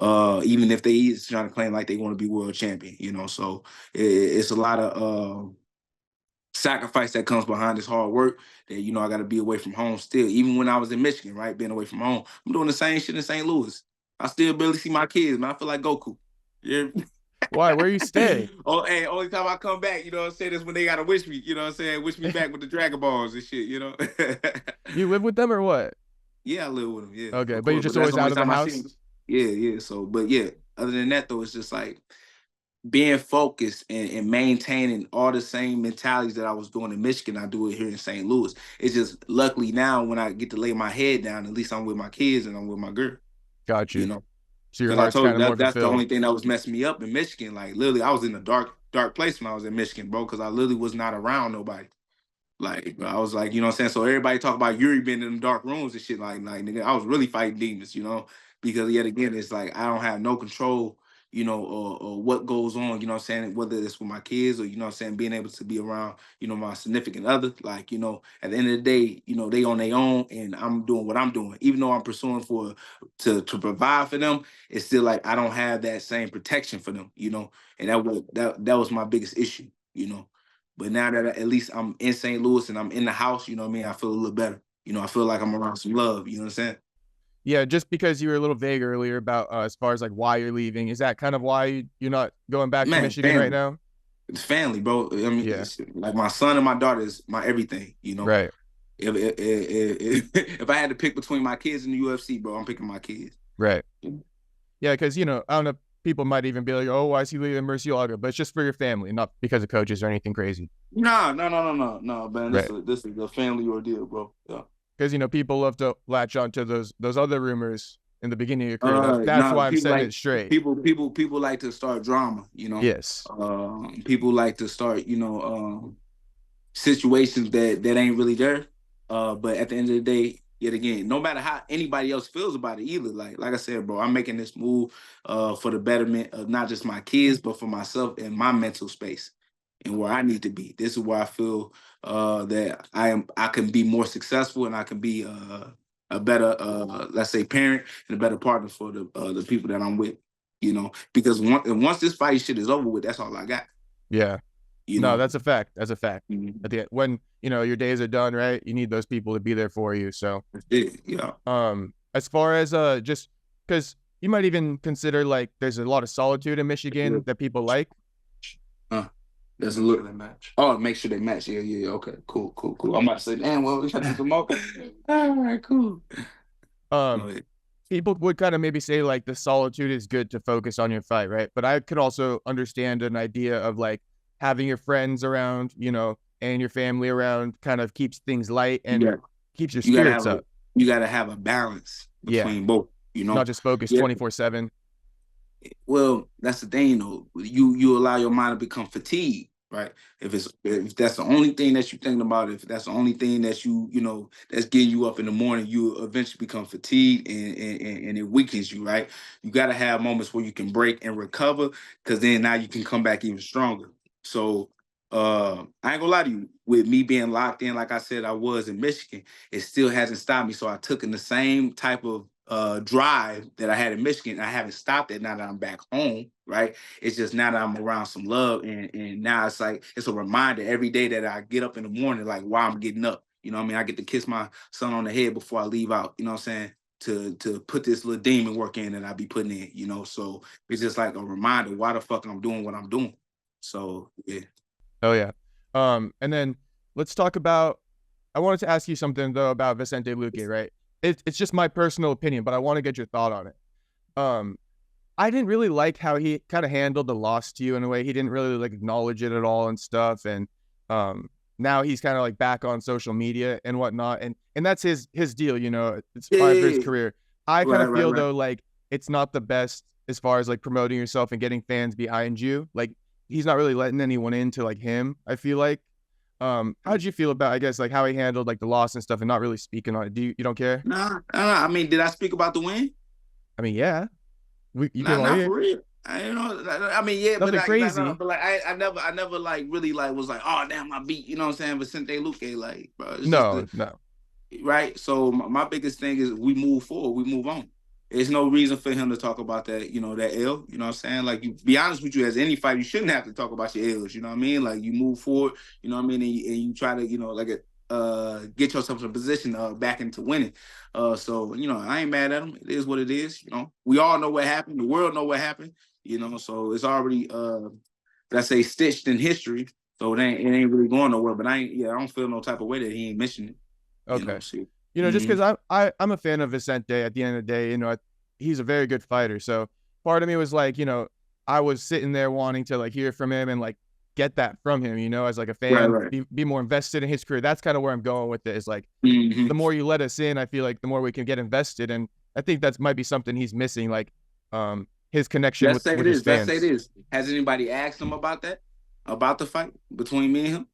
Even if they is trying to claim like they want to be world champion, you know. So it's a lot of sacrifice that comes behind this hard work that, you know, I got to be away from home still. Even when I was in Michigan, right, being away from home, I'm doing the same shit in St. Louis. I still barely see my kids, man. I feel like Goku. Yeah. Why? Where you stay? Oh, hey, only time I come back, you know what I'm saying, is when they gotta wish me, you know what I'm saying, wish me back with the Dragon Balls and shit, you know. You live with them or what? Yeah, I live with them. Yeah. Okay, but you're just always out of the house. Yeah. So, but yeah, other than that though, it's just like being focused and maintaining all the same mentalities that I was doing in Michigan, I do it here in St. Louis. It's just luckily now when I get to lay my head down, at least I'm with my kids and I'm with my girl. Got you. You know, so your because heart's kind of more that's the fulfilled. only thing that was messing me up in Michigan. Like literally, I was in a dark place when I was in Michigan, bro, because I literally was not around nobody. Like, bro, I was like, you know what I'm saying? So everybody talk about Yuri being in the dark rooms and shit. Like nigga, I was really fighting demons, you know, because yet again, it's like I don't have no control, you know, or what goes on, you know what I'm saying, whether it's with my kids or, you know what I'm saying, being able to be around, you know, my significant other. Like, you know, at the end of the day, you know, they on their own and I'm doing what I'm doing. Even though I'm pursuing to provide for them, it's still like I don't have that same protection for them, you know, and that was my biggest issue, you know. But now that at least I'm in St. Louis and I'm in the house, you know what I mean, I feel a little better. You know, I feel like I'm around some love, you know what I'm saying? Yeah, just because you were a little vague earlier about as far as like why you're leaving, is that kind of why you're not going back to Michigan right now? It's family, bro. I mean, yeah. Like my son and my daughter is my everything, you know? Right. If I had to pick between my kids and the UFC, bro, I'm picking my kids. Right. Yeah, because, you know, I don't know, people might even be like, oh, why is he leaving Murcielago? But it's just for your family, not because of coaches or anything crazy. No, man. This is a family ordeal, bro. Yeah. Because, you know, people love to latch onto those other rumors in the beginning of your career. That's why I'm setting it straight. People like to start drama, you know. Yes. People like to start, you know, situations that ain't really there. But at the end of the day, yet again, no matter how anybody else feels about it either, like I said, bro, I'm making this move for the betterment of not just my kids, but for myself and my mental space and where I need to be. This is where I feel that I can be more successful and I can be a better, let's say, parent and a better partner for the people that I'm with, you know, because once this fight shit is over with, that's all I got. Yeah. You know? No, that's a fact. That's a fact. Mm-hmm. At the end, when, you know, your days are done, right? You need those people to be there for you. So, yeah. As far as just because you might even consider like there's a lot of solitude in Michigan that people like. There's a look at that match. Oh, make sure they match. Yeah. Okay, cool. I'm about to say, damn, well, we got to do some more. All right, cool. People would kind of maybe say like the solitude is good to focus on your fight, right? But I could also understand an idea of like having your friends around, you know, and your family around kind of keeps things light and keeps your spirits up. You gotta have a balance between both, you know. Not just focus 24/7. Well, that's the thing, though. You allow your mind to become fatigued, right? If that's the only thing that you're thinking about, if that's the only thing that you know that's getting you up in the morning, you eventually become fatigued and it weakens you, right? You got to have moments where you can break and recover, because then now you can come back even stronger. So I ain't gonna lie to you, with me being locked in, like I said, I was in Michigan, it still hasn't stopped me. So I took in the same type of drive that I had in Michigan. I haven't stopped it now that I'm back home, right? It's just now that I'm around some love, and now it's like it's a reminder every day that I get up in the morning, like why I'm getting up. You know what I mean? I get to kiss my son on the head before I leave out, you know what I'm saying? To put this little demon work in that I be putting in, you know. So it's just like a reminder why the fuck I'm doing what I'm doing. So yeah. Oh yeah. And then let's talk about, I wanted to ask you something though about Vicente Luque, right? It's just my personal opinion, but I want to get your thought on it. I didn't really like how he kind of handled the loss to you in a way. He didn't really like acknowledge it at all and stuff. And now he's kind of like back on social media and whatnot. And that's his deal, you know, it's part of his career. I kind of feel though, like it's not the best as far as like promoting yourself and getting fans behind you. Like he's not really letting anyone into like him, I feel like. How did you feel about, I guess, like how he handled like the loss and stuff and not really speaking on it? You don't care? Nah. I mean, did I speak about the win? I mean, yeah. You not for real. I know. I mean, yeah, nothing but like, crazy. but like, I never like really like was like, oh damn, I beat. You know what I'm saying? Vicente Luque, like, bro. No. Right. So my biggest thing is we move forward, we move on. There's no reason for him to talk about that, you know, that L. You know what I'm saying? Like, you be honest with you, as any fight, you shouldn't have to talk about your L's. You know what I mean? Like, you move forward. You know what I mean? And you try to, you know, like get yourself in a position back into winning. So you know, I ain't mad at him. It is what it is. You know, we all know what happened. The world know what happened. You know, so it's already let's say stitched in history. So it ain't really going nowhere. But I don't feel no type of way that he ain't mentioned it. Okay. You know, just because I'm a fan of Vicente at the end of the day, you know, he's a very good fighter. So part of me was like, you know, I was sitting there wanting to like hear from him and like get that from him, you know, as like a fan, be more invested in his career. That's kind of where I'm going with it, is like the more you let us in, I feel like the more we can get invested. And I think that might be something he's missing, like his connection with his fans. Let's say this. Has anybody asked him about that? About the fight between me and him?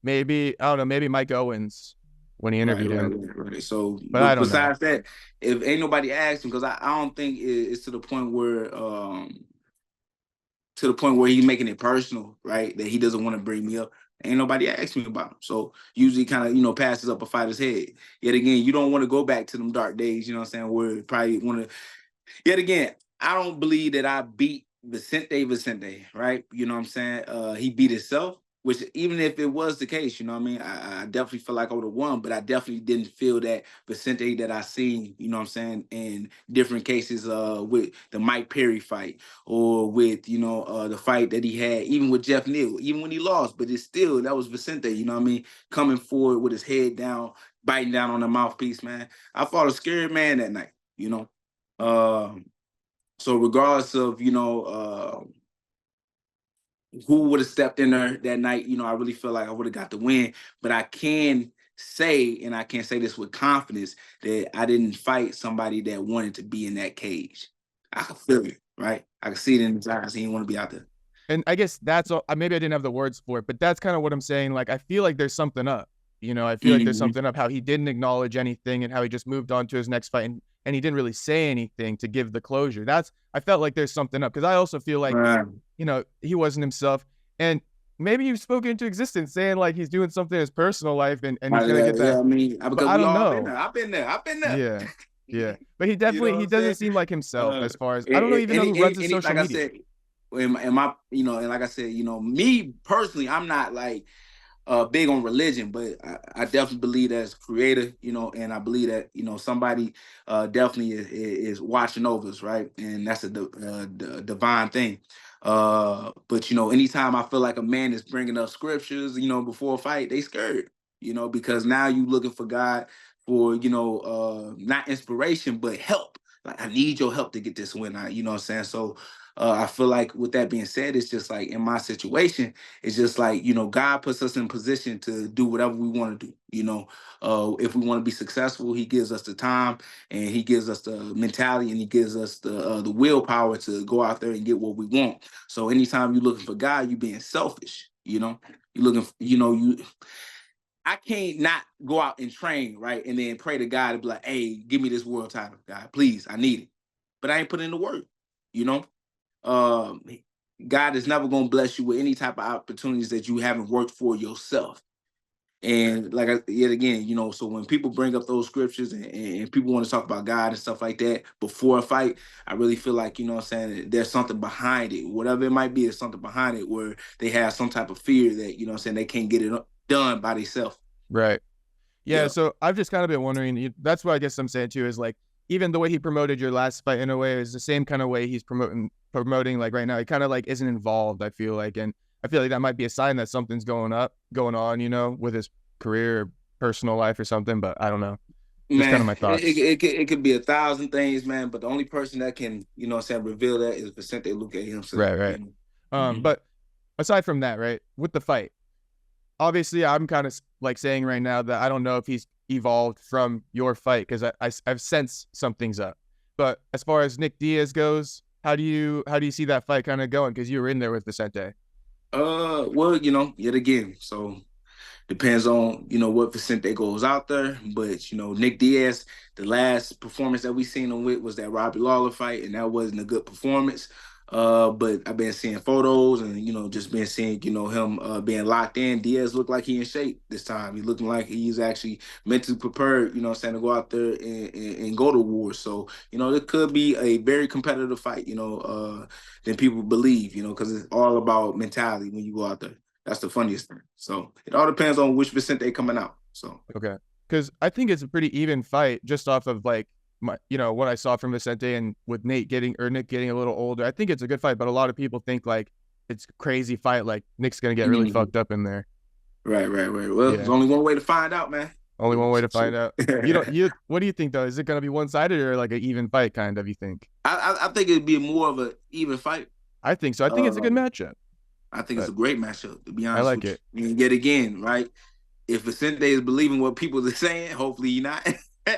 Maybe, I don't know, maybe Mike Owens when he interviewed him. Right. So, but I don't besides know. that, if ain't nobody asked him, because I don't think it's to the point where he's making it personal, right? That he doesn't want to bring me up. Ain't nobody asked me about him. So usually kind of, you know, passes up a fighter's head. Yet again, you don't want to go back to them dark days, you know what I'm saying, where probably want to. Yet again, I don't believe that I beat Vicente, right? You know what I'm saying? He beat himself. Which, even if it was the case, you know what I mean? I definitely feel like I would have won, but I definitely didn't feel that Vicente that I seen, you know what I'm saying, in different cases with the Mike Perry fight, or with, you know, the fight that he had, even with Jeff Neal, even when he lost, but it's still, that was Vicente, you know what I mean, coming forward with his head down, biting down on the mouthpiece, man. I fought a scary man that night, you know? So regardless of, you know, who would have stepped in there that night, you know, I really feel like I would have got the win. But I can say, and I can say this with confidence, that I didn't fight somebody that wanted to be in that cage. I could feel it, right? I could see it in his eyes. He didn't want to be out there. And I guess that's all. Maybe I didn't have the words for it, but that's kind of what I'm saying. Like, I feel like there's something up. You know, I feel like there's something up, how he didn't acknowledge anything and how he just moved on to his next fight, and he didn't really say anything to give the closure. I felt like there's something up, because I also feel like, you know, he wasn't himself. And maybe you've spoken into existence saying like he's doing something in his personal life and he's going to get that. Yeah, I mean, because I don't know. I've been there. Yeah. But he definitely, he doesn't seem like himself as far as, I don't even know who runs his social media. And like I said, you know, me personally, I'm not like big on religion, but I definitely believe as creator, you know, and I believe that, you know, somebody definitely is watching over us, right? And that's a divine thing. But, you know, anytime I feel like a man is bringing up scriptures, you know, before a fight, they scared, you know, because now you looking for God for, you know, not inspiration, but help. Like, I need your help to get this win. You know what I'm saying? So I feel like with that being said, it's just like in my situation, it's just like, you know, God puts us in position to do whatever we want to do. You know, if we want to be successful, he gives us the time and he gives us the mentality and he gives us the willpower to go out there and get what we want. So anytime you're looking for God, you're being selfish, you know, you're looking for, you know, I can't not go out and train, right? And then pray to God and be like, hey, give me this world title, God, please, I need it. But I ain't put in the work, you know? God is never going to bless you with any type of opportunities that you haven't worked for yourself. And like, yet again, you know, so when people bring up those scriptures and people want to talk about God and stuff like that before a fight, I really feel like, you know what I'm saying, there's something behind it. Whatever it might be, there's something behind it where they have some type of fear that, you know what I'm saying, they can't get it done by themselves. Right. Yeah. So I've just kind of been wondering, that's what I guess I'm saying too, is like, even the way he promoted your last fight in a way is the same kind of way he's promoting like right now. He kind of like isn't involved, I feel like. And I feel like that might be a sign that something's going on, you know, with his career or personal life or something, but I don't know. Just kind of my thoughts. It could be 1,000 things, man, but the only person that can, you know what I'm saying, reveal that is Vicente Luque himself. Right. You know? But aside from that, right, with the fight, obviously I'm kind of like saying right now that I don't know if he's evolved from your fight because I've sensed something's up. But as far as Nick Diaz goes, how do you see that fight kind of going? Because you were in there with Vicente. Well, you know, yet again, so depends on, you know, what Vicente goes out there. But, you know, Nick Diaz, the last performance that we seen him with was that Robbie Lawler fight, and that wasn't a good performance. But I've been seeing photos and, you know, just been seeing, you know, him being locked in. Diaz looked like he in shape this time. He looking like he's actually mentally prepared, you know what I'm saying, to go out there and go to war. So, you know, it could be a very competitive fight, you know, than people believe, you know, because it's all about mentality when you go out there. That's the funniest thing. So it all depends on which Vicente coming out. So okay, because I think it's a pretty even fight just off of like you know, what I saw from Vicente and with Nick getting a little older. I think it's a good fight, but a lot of people think like it's a crazy fight, like Nick's gonna get really fucked up in there. Right. Well, there's only one way to find out, man. Only one way to find out. What do you think though? Is it gonna be one-sided or like an even fight kind of? You think? I think it'd be more of an even fight. I think so. I think it's a good matchup. I think it's a great matchup, to be honest. I like it. And yet again, right? If Vicente is believing what people are saying, hopefully you're not.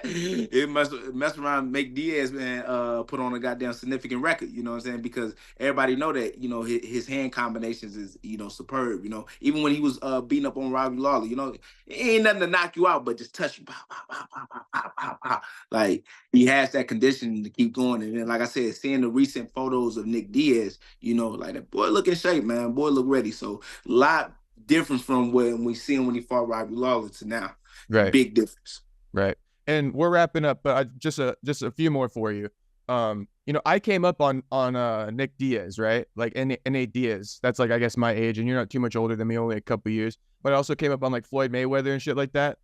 It must mess around, make Diaz, man, put on a goddamn significant record, you know what I'm saying? Because everybody know that, you know, his hand combinations is, you know, superb, you know. Even when he was beating up on Robbie Lawler, you know, it ain't nothing to knock you out, but just touch you, pow, pow, pow, pow, pow, pow, pow. Like, he has that conditioning to keep going. And then, like I said, seeing the recent photos of Nick Diaz, you know, like, that boy look in shape, man. Boy look ready. So, a lot different from when we see him when he fought Robbie Lawler to now. Right. Big difference. Right. And we're wrapping up, but just a few more for you. You know, I came up on Nick Diaz, right? Like Nate Diaz. That's like, I guess, my age, and you're not too much older than me, only a couple years. But I also came up on like Floyd Mayweather and shit like that.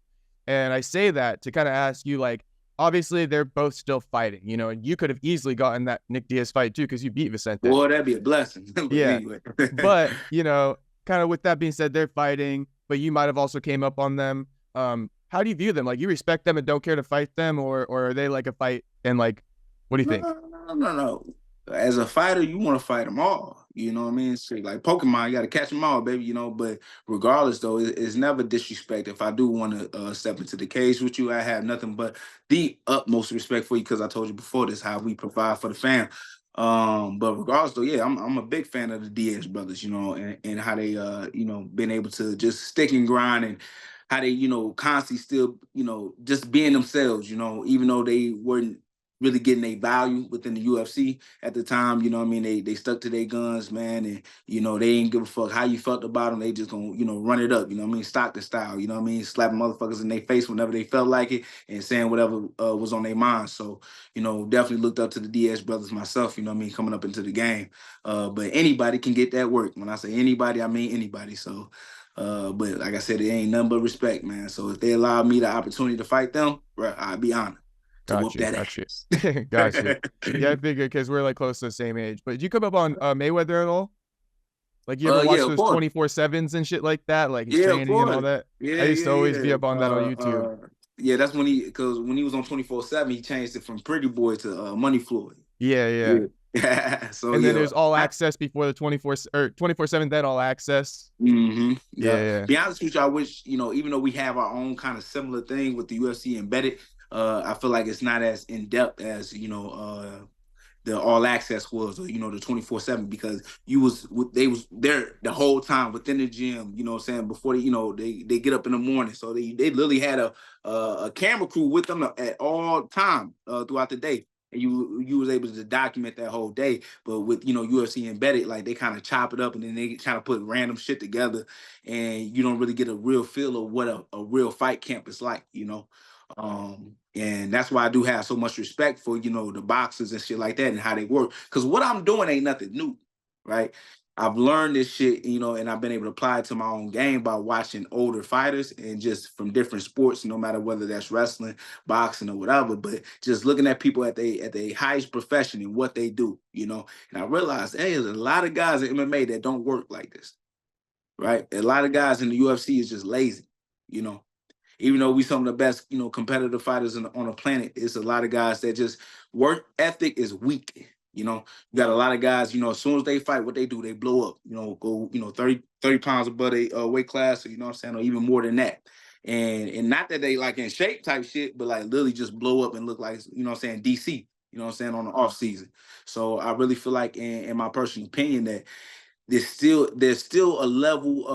And I say that to kind of ask you, like, obviously they're both still fighting, you know, and you could have easily gotten that Nick Diaz fight too because you beat Vicente. Boy, that'd be a blessing. Yeah. But, you know, kind of with that being said, they're fighting, but you might have also came up on them. How do you view them? Like, you respect them and don't care to fight them, or are they like a fight? And like, what do you think? No. As a fighter, you want to fight them all. You know what I mean? So like Pokemon, you got to catch them all, baby. You know. But regardless, though, it's never disrespect. If I do want to step into the cage with you, I have nothing but the utmost respect for you because I told you before this how we provide for the fam. But regardless, though, yeah, I'm a big fan of the Diaz brothers. You know, and how they you know, been able to just stick and grind and how they, you know, constantly still, you know, just being themselves, you know, even though they weren't really getting a value within the UFC at the time, you know what I mean? They stuck to their guns, man, and, you know, they ain't give a fuck how you felt about them. They just gonna, you know, run it up, you know what I mean? Stockton style, you know what I mean? Slapping motherfuckers in their face whenever they felt like it and saying whatever was on their mind. So, you know, definitely looked up to the Diaz brothers myself, you know what I mean, coming up into the game. But anybody can get that work. When I say anybody, I mean anybody. So, but like I said, it ain't nothing but respect, man. So if they allow me the opportunity to fight them, bro, I'd be honored to whoop that ass. Gotcha. Yeah, I figured because we're like close to the same age. But did you come up on Mayweather at all? Like, you ever watch those 24/7s and shit like that? Like his training and all that? Yeah, I used to always be up on that on YouTube. Yeah, that's when because when he was on 24/7, he changed it from Pretty Boy to Money Floyd. Yeah. So And then yeah, there's all access before the 24/7, then all access. yeah. Yeah. Be honest with you, I wish, even though we have our own kind of similar thing with the UFC embedded, I feel like it's not as in depth as the all access was, or the 24/7, because they was there the whole time within the gym, what I'm saying, before they get up in the morning. So they literally had a camera crew with them at all time throughout the day. And you was able to document that whole day. But with UFC embedded, like, they kind of chop it up and then they kind of put random shit together, and you don't really get a real feel of what a real fight camp is like. And that's why I do have so much respect for the boxers and shit like that and how they work, because what I'm doing ain't nothing new, right? I've learned this shit, and I've been able to apply it to my own game by watching older fighters and just from different sports, no matter whether that's wrestling, boxing, or whatever. But just looking at people at their highest profession and what they do, and I realized, hey, there's a lot of guys in MMA that don't work like this, right? A lot of guys in the UFC is just lazy, even though we some of the best, competitive fighters on the planet. It's a lot of guys that just work ethic is weak. You got a lot of guys, as soon as they fight, what they do, they blow up, go, 30 pounds above a weight class, or, what I'm saying, or even more than that. And not that they like in shape type shit, but like literally just blow up and look like, what I'm saying, DC, on the off season. So I really feel like, in my personal opinion, that there's still a level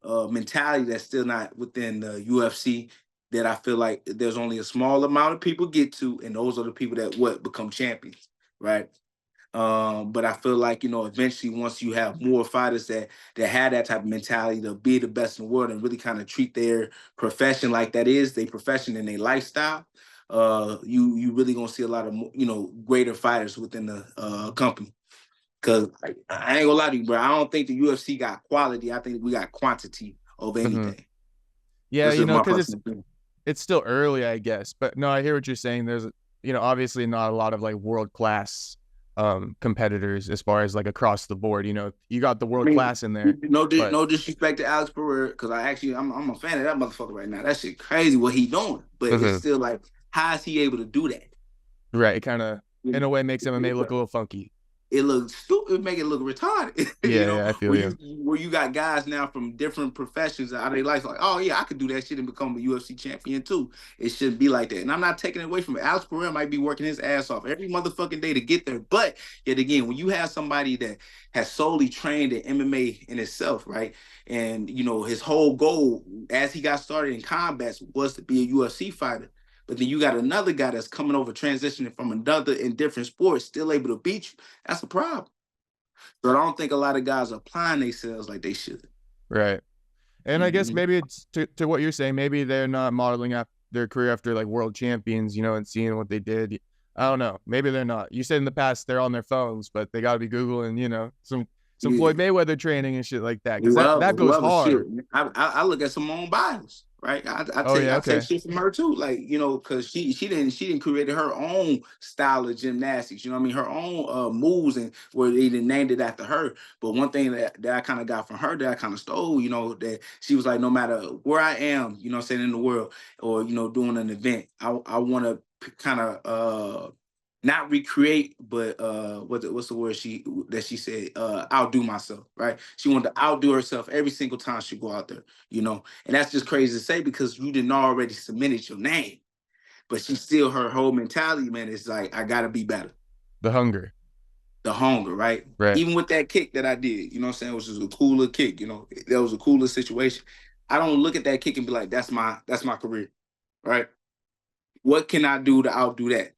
of mentality that's still not within the UFC, that I feel like there's only a small amount of people get to, and those are the people that become champions, right? But I feel like, eventually, once you have more fighters that have that type of mentality to be the best in the world and really kind of treat their profession like that is their profession and their lifestyle, you really gonna see a lot of greater fighters within the company. Because I ain't gonna lie to you, bro, I don't think the UFC got quality. I think we got quantity over anything. Yeah, This is my because personal opinion. it's still early, I guess. But no, I hear what you're saying. There's, obviously not a lot of like world class competitors as far as like across the board. You got the world class in there. No disrespect to Alex Pereira, because I'm a fan of that motherfucker right now. That shit crazy what he doing, but it's still like, how is he able to do that? Right, it kind of in a way makes MMA look a little funky. It looks stupid, make it look retarded. Yeah, I feel you. Where you got guys now from different professions out of their life, like, oh yeah, I could do that shit and become a UFC champion too. It shouldn't be like that. And I'm not taking it away from it. Alex Pereira might be working his ass off every motherfucking day to get there. But yet again, when you have somebody that has solely trained in MMA in itself, right? And his whole goal as he got started in combat was to be a UFC fighter. But then you got another guy that's coming over, transitioning from another in different sports, still able to beat you. That's a problem. So I don't think a lot of guys are applying themselves like they should. Right. And I guess maybe it's to what you're saying, maybe they're not modeling up their career after like world champions, and seeing what they did. I don't know. Maybe they're not. You said in the past they're on their phones, but they got to be Googling, some Floyd Mayweather training and shit like that. Because that goes hard. Shit. I look at Simone Biles, right? I take shit from her too, like, because she didn't create her own style of gymnastics, her own moves, and where they didn't named it after her. But one thing that I kind of got from her that I kind of stole, that she was like, no matter where I am, saying in the world, or doing an event, I want to kind of not recreate, but what's the word she said? Outdo myself, right? She wanted to outdo herself every single time she go out there, and that's just crazy to say, because you didn't already submitted your name, but she still, her whole mentality, man, is like, I gotta be better. The hunger, right? Right. Even with that kick that I did, it was just a cooler kick, that was a cooler situation. I don't look at that kick and be like, that's my career, right? What can I do to outdo that?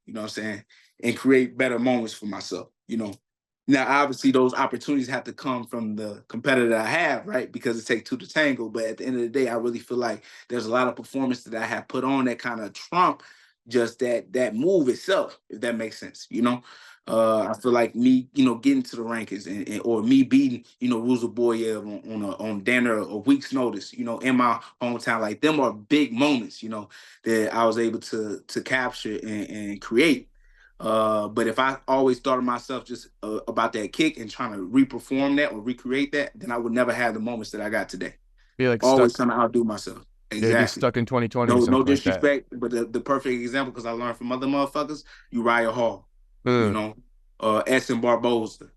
And create better moments for myself, Now, obviously, those opportunities have to come from the competitor that I have, right? Because it takes two to tango. But at the end of the day, I really feel like there's a lot of performance that I have put on that kind of trump just that move itself, if that makes sense, I feel like me, getting to the rankings or me beating, Ruzel on Danner a week's notice, in my hometown, like, them are big moments, that I was able to capture and create. But if I always thought of myself just about that kick and trying to reperform that or recreate that, then I would never have the moments that I got today. Be like always stuck. trying to outdo myself. Exactly. Yeah, be stuck in 2020. No disrespect, like, but the perfect example, because I learned from other motherfuckers, Uriah Hall, Edson Barboza.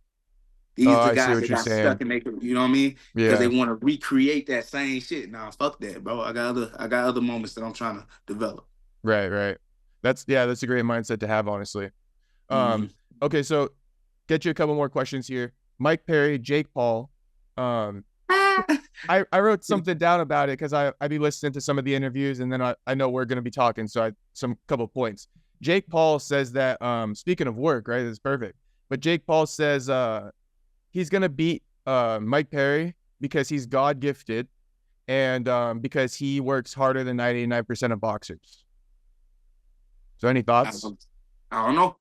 These Oh, are the I see guys what that you're got saying. stuck in their, you know what I mean? Because they Yeah. want to recreate that same shit. Nah, fuck that, bro. I got other moments that I'm trying to develop. Right. That's a great mindset to have, honestly. Mm-hmm. Okay, so get you a couple more questions here. Mike Perry, Jake Paul. I wrote something down about it because I be listening to some of the interviews, and then I know we're gonna be talking, so some couple points. Jake Paul says that speaking of work, right? That's perfect. But Jake Paul says he's gonna beat Mike Perry because he's God gifted and because he works harder than 99% of boxers. So any thoughts? I don't know.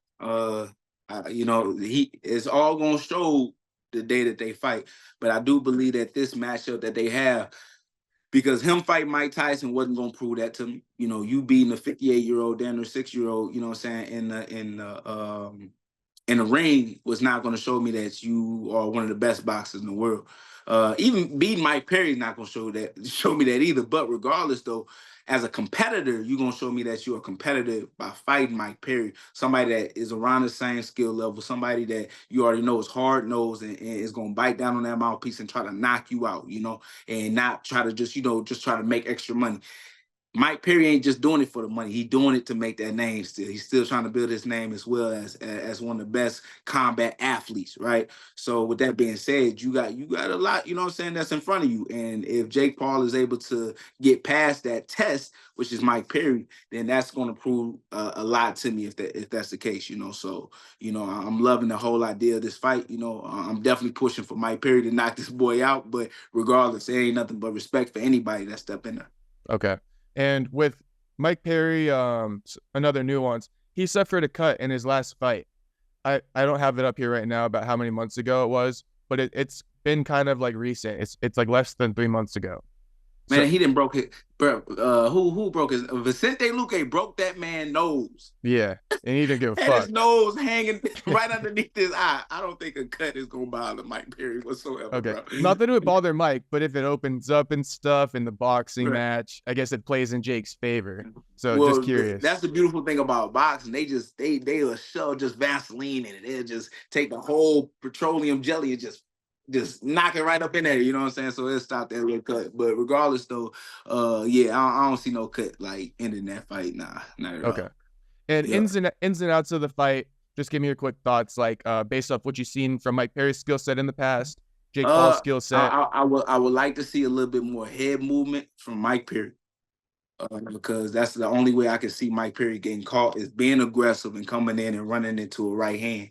You know, it's all gonna show the day that they fight. But I do believe that this matchup that they have, because him fighting Mike Tyson wasn't gonna prove that to me. You know, you beating a 58-year-old, damn near 6-year-old, you know what I'm saying, in the ring was not gonna show me that you are one of the best boxers in the world. Even beating Mike Perry is not gonna show me that either. But regardless, though, as a competitor, you're gonna show me that you're a competitor by fighting Mike Perry, somebody that is around the same skill level, somebody that you already know is hard nosed and is gonna bite down on that mouthpiece and try to knock you out, you know, and not try to just try to make extra money. Mike Perry ain't just doing it for the money. He's doing it to make that name still. He's still trying to build his name as well as one of the best combat athletes, right? So with that being said, you got a lot, you know what I'm saying, that's in front of you. And if Jake Paul is able to get past that test, which is Mike Perry, then that's going to prove a lot to me if that's the case, you know. So, you know, I'm loving the whole idea of this fight. You know, I'm definitely pushing for Mike Perry to knock this boy out. But regardless, there ain't nothing but respect for anybody that step in there. Okay. And with Mike Perry, another nuance, he suffered a cut in his last fight. I don't have it up here right now about how many months ago it was, but it's been kind of like recent. It's like less than 3 months ago. Man, So, he didn't broke it. Bro, who broke his? Vicente Luque broke that man's nose. yeah, and he didn't give a Had his fuck. nose hanging right underneath his eye. I don't think a cut is gonna bother Mike Perry whatsoever, Okay, bro. not that it would bother Mike, but if it opens up and stuff in the boxing Right. match, I guess it plays in Jake's favor. So just Well, curious. that's the beautiful thing about boxing. They'll shove just Vaseline in it. They'll just take the whole petroleum jelly and just knock it right up in there. You know what I'm saying? So it'll stop that little cut. But regardless, though, yeah, I don't see no cut like ending that fight. Nah, not at Okay. all. And Yeah. ins and outs of the fight, just give me your quick thoughts, like based off what you've seen from Mike Perry's skill set in the past, Jake Paul's skill set. I would like to see a little bit more head movement from Mike Perry. Because that's the only way I can see Mike Perry getting caught is being aggressive and coming in and running into a right hand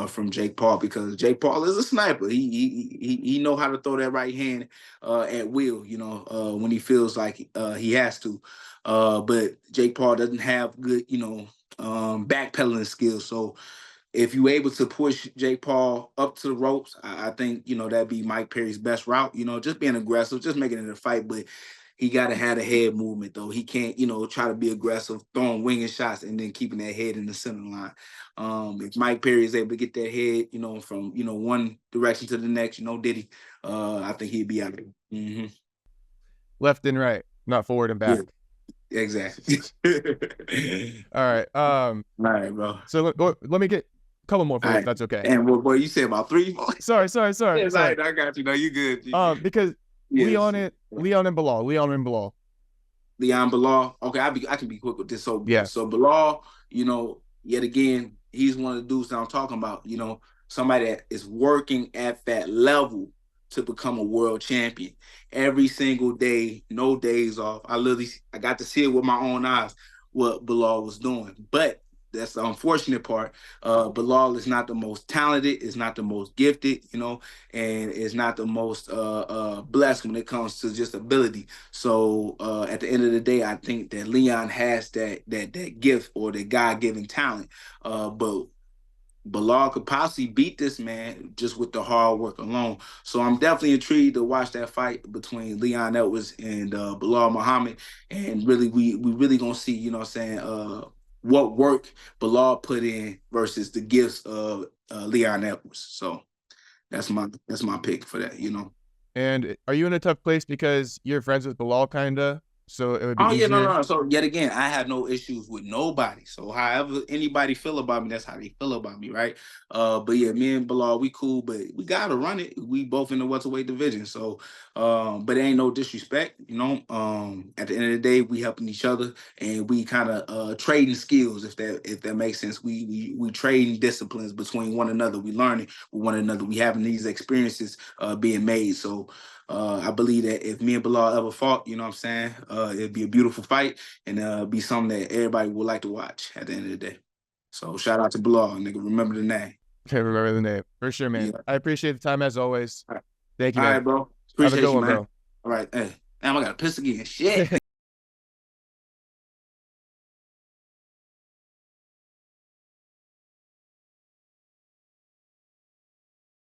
from Jake Paul, because Jake Paul is a sniper. He know how to throw that right hand at will, you know, when he feels like he has to. But Jake Paul doesn't have good, you know, backpedaling skills. So if you're able to push Jake Paul up to the ropes, I think, you know, that'd be Mike Perry's best route, you know, just being aggressive, just making it a fight. But he got to have a head movement, though. He can't, you know, try to be aggressive, throwing winging shots and then keeping that head in the center line. If Mike Perry is able to get that head, you know, from, you know, one direction to the next, you know, Diddy, I think he'd be out there. Mm-hmm. Left and right, not forward and back. Yeah, exactly. All right. All right, bro. So let me get a couple more for you, Right. if that's okay. And what, boy, you said about 3 more? Sorry. Yeah, right, I got you. No, you good. Because Yes. Leon and Belal. Leon Belal. Okay, I can be quick with this. So Yeah. So Belal, you know, yet again, he's one of the dudes that I'm talking about. You know, somebody that is working at that level to become a world champion every single day, no days off. I got to see it with my own eyes what Belal was doing, but that's the unfortunate part. Belal is not the most talented, is not the most gifted, you know, and is not the most blessed when it comes to just ability. So at the end of the day, I think that Leon has that gift or that God-given talent. But Belal could possibly beat this man just with the hard work alone. So I'm definitely intrigued to watch that fight between Leon Edwards and Belal Muhammad. And really, we really gonna see, you know what I'm saying, what work Belal put in versus the gifts of Leon Edwards. So that's my pick for that, you know. And are you in a tough place because you're friends with Belal, kinda? so it would be Oh yeah, easier. no. So yet again, I have no issues with nobody. So however anybody feel about me, that's how they feel about me, right? But yeah, me and Belal, we cool, but we gotta run it. We both in the welterweight division. So but it ain't no disrespect, you know. At the end of the day, we helping each other and we kind of trading skills, if that makes sense. We trading disciplines between one another. We learning with one another. We having these experiences being made. So I believe that if me and Belal ever fought, you know what I'm saying, it'd be a beautiful fight and be something that everybody would like to watch at the end of the day. So shout out to Belal, nigga. Remember the name. Okay, remember the name. For sure, man. Yeah. I appreciate the time as always. All right. Thank you, All man. right, bro. Have a Appreciate good you, one, man. bro. All right. Hey, damn, I got to piss again. Shit.